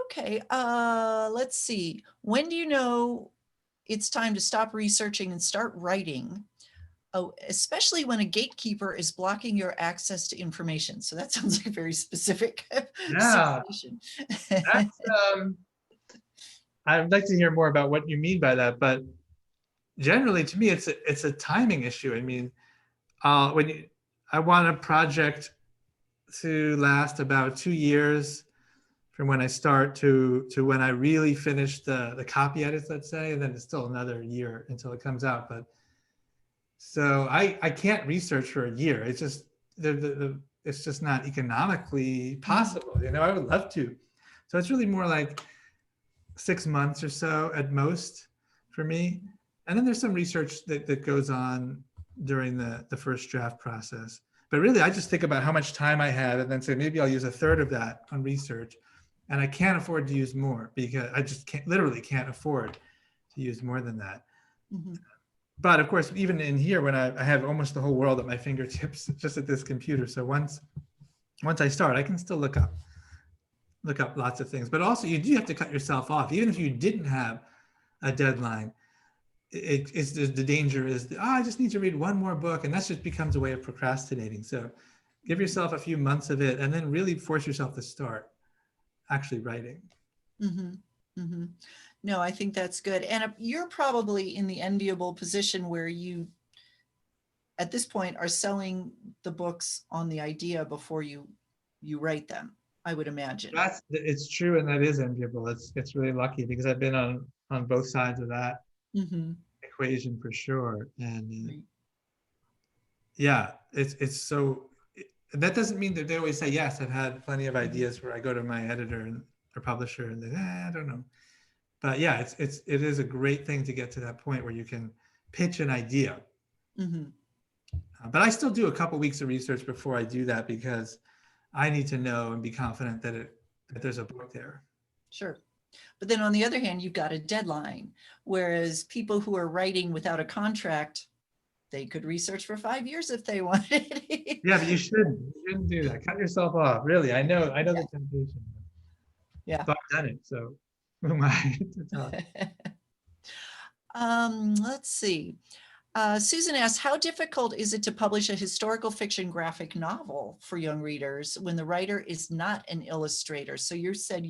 okay. Let's see. When do you know it's time to stop researching and start writing? Oh, especially when a gatekeeper is blocking your access to information. So that sounds like a very specific Yeah. situation. That's. I'd like to hear more about what you mean by that, but generally, to me, it's a timing issue. I mean, I want a project to last about 2 years from when I start to when I really finish the copy edits, let's say, and then it's still another year until it comes out. But so I can't research for a year. It's just it's just not economically possible. I would love to. So it's really more like 6 months or so at most for me. And then there's some research that goes on during the first draft process. But really, I just think about how much time I have and then say, maybe I'll use a third of that on research. And I can't afford to use more because I just literally can't afford to use more than that. Mm-hmm. But of course, even in here, when I have almost the whole world at my fingertips, just at this computer. So once I start, I can still look up lots of things. But also, you do have to cut yourself off, even if you didn't have a deadline. It's the danger is I just need to read one more book, and that just becomes a way of procrastinating. So give yourself a few months of it and then really force yourself to start actually writing. Mm-hmm. Mm-hmm. No, I think that's good. And you're probably in the enviable position where you, at this point, are selling the books on the idea before you write them, I would imagine. It's true, and that is enviable. It's really lucky because I've been on both sides of that Mm-hmm. equation for sure. And Right. yeah, it's so that doesn't mean that they always say yes. I've had plenty of ideas where I go to my editor or publisher and they, I don't know. But yeah, it is a great thing to get to that point where you can pitch an idea. Mhm. But I still do a couple weeks of research before I do that because I need to know and be confident that there's a book there. Sure. But then on the other hand, you've got a deadline, whereas people who are writing without a contract, they could research for 5 years if they wanted. Yeah, but you shouldn't. You shouldn't do that. Cut yourself off. Really, I know Yeah. the temptation. Yeah. So I've done it. So who am I to talk? Let's see. Susan asks, how difficult is it to publish a historical fiction graphic novel for young readers when the writer is not an illustrator? So you said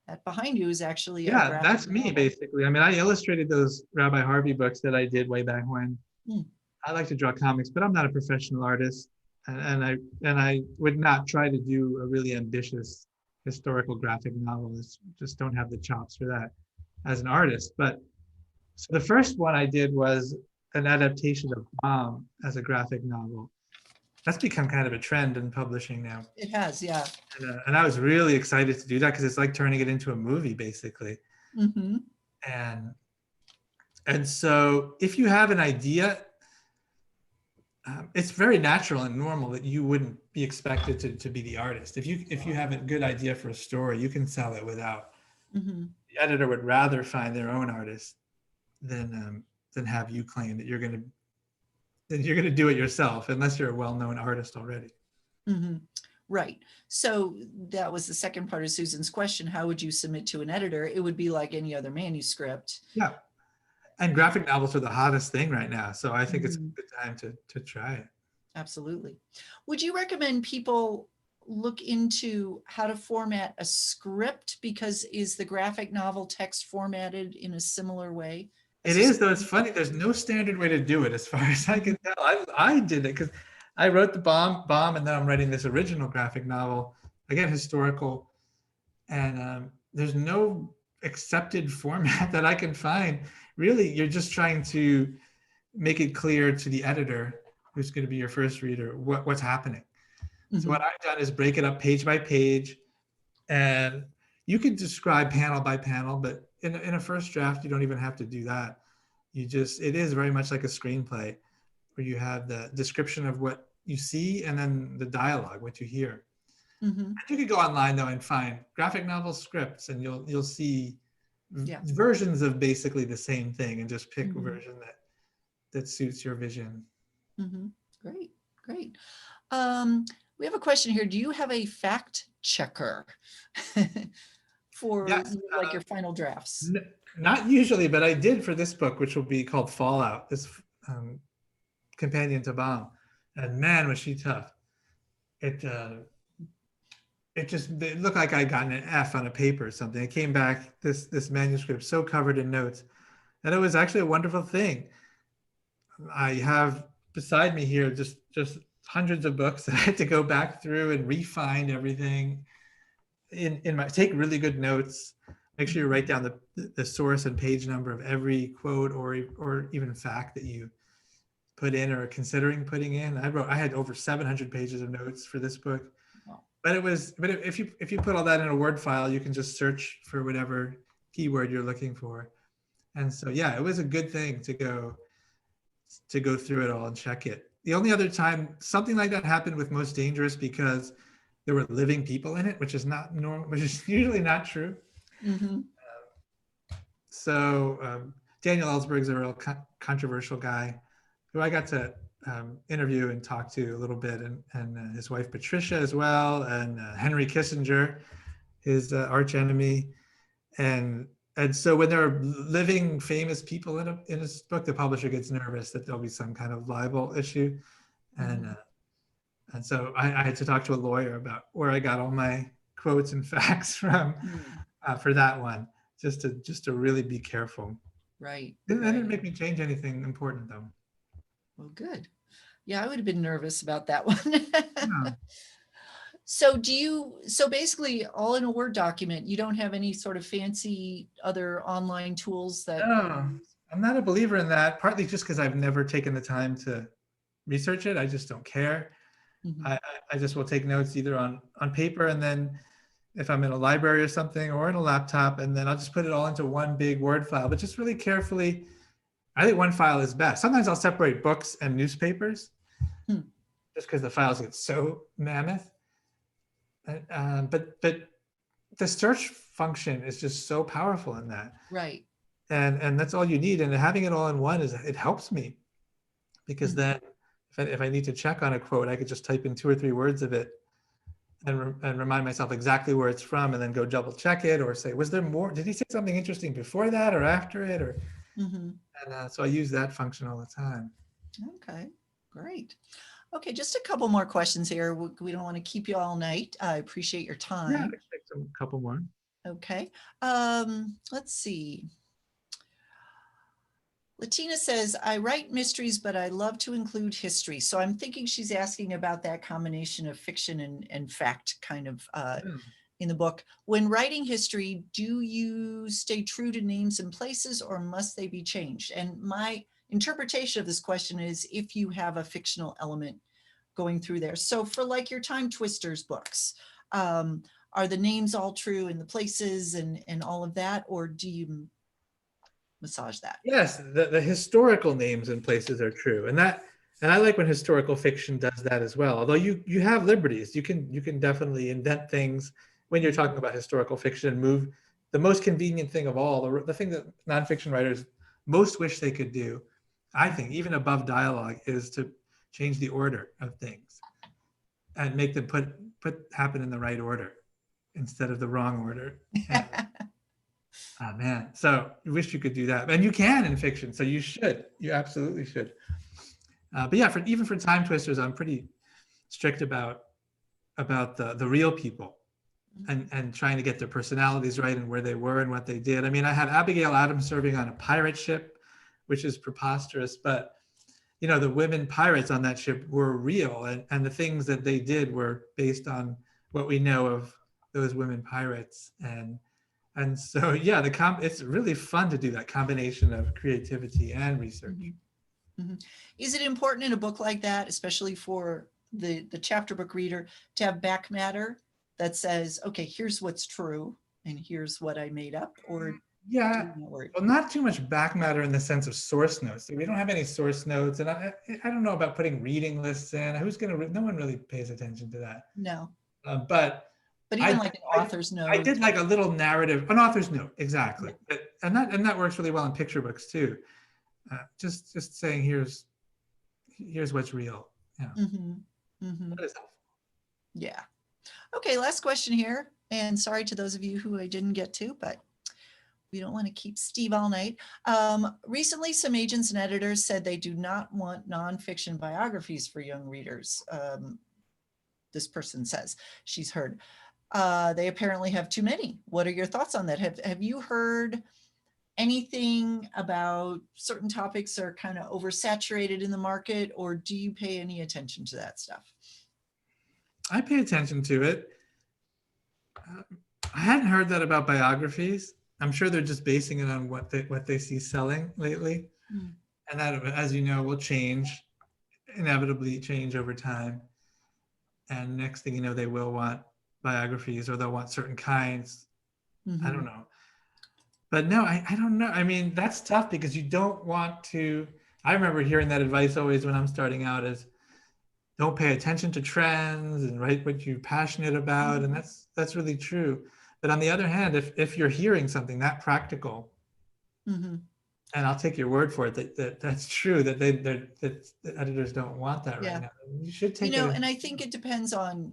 that behind you is actually a Yeah, graphic that's me novel. basically. I mean, I illustrated those Rabbi Harvey books that I did way back when. Hmm. I like to draw comics, but I'm not a professional artist, and I would not try to do a really ambitious historical graphic novel. Just don't have the chops for that as an artist. But so the first one I did was an adaptation of Bomb as a graphic novel. That's become kind of a trend in publishing now. It has, yeah. And I was really excited to do that because it's like turning it into a movie, basically. Mm-hmm. And so if you have an idea, it's very natural and normal that you wouldn't be expected to be the artist. If you have a good idea for a story, you can sell it without. Mm-hmm. The editor would rather find their own artist than have you claim that you're going to do it yourself, unless you're a well-known artist already. Mm-hmm. Right. So that was the second part of Susan's question. How would you submit to an editor? It would be like any other manuscript. Yeah. And graphic novels are the hottest thing right now. So I think it's a Mm-hmm. good time to try it. Absolutely. Would you recommend people look into how to format a script? Because is the graphic novel text formatted in a similar way? It is, though. It's funny. There's no standard way to do it, as far as I can tell. I did it because I wrote the bomb, and then I'm writing this original graphic novel, again historical, and there's no accepted format that I can find. Really, you're just trying to make it clear to the editor, who's going to be your first reader, what's happening. Mm-hmm. So what I've done is break it up page by page, and you can describe panel by panel, but in a first draft, you don't even have to do that. It is very much like a screenplay where you have the description of what you see and then the dialogue, what you hear. Mm-hmm. You could go online though and find graphic novel scripts, and you'll see Yeah. versions of basically the same thing, and just pick Mm-hmm. a version that suits your vision. Mm-hmm. Great, great. We have a question here. Do you have a fact checker for Yes, like your final drafts? not usually, but I did for this book, which will be called Fallout, this companion to Bomb. And man, was she tough. It looked like I got an F on a paper or something. It came back, this manuscript so covered in notes, and it was actually a wonderful thing. I have beside me here just hundreds of books that I had to go back through and refine everything. Take really good notes. Make sure you write down the source and page number of every quote or even fact that you put in or considering putting in. I had over 700 pages of notes for this book. Wow. But if you put all that in a Word file, you can just search for whatever keyword you're looking for. And so yeah, it was a good thing to go through it all and check it. The only other time something like that happened with Most Dangerous, because there were living people in it, which is not normal, which is usually not true. Mm-hmm. Daniel Ellsberg's a real controversial guy who I got to interview and talk to a little bit, and his wife Patricia as well, and Henry Kissinger, his arch enemy, and so when there are living famous people in a book, the publisher gets nervous that there'll be some kind of libel issue, and so I had to talk to a lawyer about where I got all my quotes and facts from for that one, just to really be careful. Right. It didn't make me change anything important though. Well, good. Yeah, I would have been nervous about that one. Yeah. So basically all in a Word document, you don't have any sort of fancy other online tools that. No, I'm not a believer in that, partly just because I've never taken the time to research it. I just don't care. Mhm. I just will take notes either on paper, and then if I'm in a library or something, or in a laptop, and then I'll just put it all into one big Word file, but just really carefully. I think one file is best. Sometimes I'll separate books and newspapers Hmm. just because the files get so mammoth. But the search function is just so powerful in that, Right. and that's all you need. And having it all in one it helps me, because Mhm. then if I need to check on a quote, I could just type in 2 or 3 words of it and remind myself exactly where it's from, and then go double check it, or say, was there more? Did he say something interesting before that or after it? Or Mhm. and so I use that function all the time. Okay, great. Okay, just a couple more questions here. We don't want to keep you all night. I appreciate your Yeah, time. let's take some couple more. Okay. Let's see. Latina says, I write mysteries, but I love to include history. So I'm thinking she's asking about that combination of fiction and fact kind of Yeah. in the book. When writing history, do you stay true to names and places, or must they be changed? And my interpretation of this question is if you have a fictional element going through there. So for like your Time Twisters books, are the names all true and the places and all of that, or do you massage that? Yes, the historical names and places are true, and I like when historical fiction does that as well. Although you have liberties, you can definitely indent things when you're talking about historical fiction and move. The most convenient thing of all, the thing that nonfiction writers most wish they could do, I think, even above dialogue, is to change the order of things and make them put happen in the right order instead of the wrong order. And oh man, so I wish you could do that, and you can in fiction. So you should, you absolutely should. But yeah, even for time twisters, I'm pretty strict about the real people, and trying to get their personalities right and where they were and what they did. I mean, I had Abigail Adams serving on a pirate ship, which is preposterous, but the women pirates on that ship were real, and the things that they did were based on what we know of those women pirates. And so, yeah, it's really fun to do that combination of creativity and research. Mhm. Mhm. Is it important in a book like that, especially for the chapter book reader, to have back matter that says, okay, here's what's true and here's what I made up, or do Yeah, you not worry? well, not too much back matter in the sense of source notes. We don't have any source notes, and I don't know about putting reading lists in. Who's going to? No one really pays attention to that. No, But but even I, like an I author's I note. did like a little narrative, an author's note, exactly. Yeah. And that works really well in picture books too. Just saying, here's what's real. Yeah, Hmm. Hmm. that is helpful. Yeah. Okay, last question here. And sorry to those of you who I didn't get to, but we don't want to keep Steve all night. Recently, some agents and editors said they do not want nonfiction biographies for young readers. This person says she's heard. They apparently have too many. What are your thoughts on that? Have you heard anything about certain topics are kind of oversaturated in the market, or do you pay any attention to that stuff? I pay attention to it. Uh, I hadn't heard that about biographies. I'm sure they're just basing it on what they see selling lately, Mm. and that, as you know, will inevitably change over time. And next thing you know, they will want biographies, or they'll want certain kinds. I Mm-hmm. don't know. But no, I don't know. I mean, that's tough because you don't want to. I remember hearing that advice always when I'm starting out, is don't pay attention to trends and write what you're passionate about. And that's really true. But on the other hand, if you're hearing something that practical, Mm-hmm. and I'll take your word for it that's true, that the editors don't want that right Yeah. now, you should take that And into I think it depends on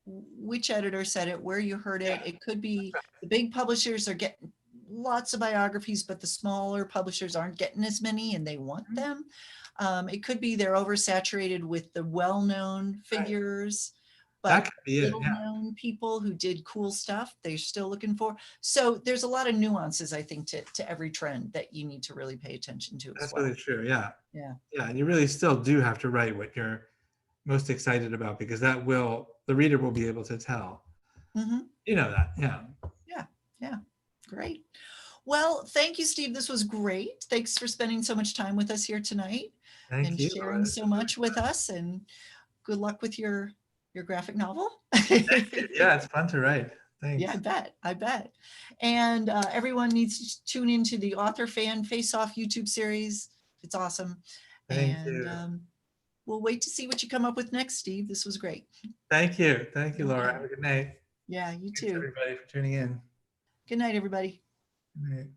which editor said it, where you heard it. yeah, It could be the big publishers are getting lots of biographies, but the smaller publishers aren't getting as many and they want them. It could be they're oversaturated with the well-known right. figures, That but could be it. little Yeah, known people who did cool stuff, they're still looking for. So there's a lot of nuances, I think, to every trend that you need to really pay attention to as that's well. really true. Yeah. Yeah. Yeah. And you really still do have to write what you're most excited about, because the reader will be able to tell. Hmm. You know that. Yeah. Yeah. Yeah. Great. Well, thank you, Steve. This was great. Thanks for spending so much time with us here tonight Thank and you, Laura. sharing This so was really much with us. And good luck with your graphic novel. Yeah, it's fun to write. Thanks. Yeah, I bet. And everyone needs to tune into the Author Fan Face Off YouTube series. It's awesome. Thank And you. we'll wait to see what you come up with next, Steve. This was great. Thank you. Thank you, Laura. Okay. Have a good night. Yeah, you Thanks too. everybody for tuning in. Good night, everybody. Good night.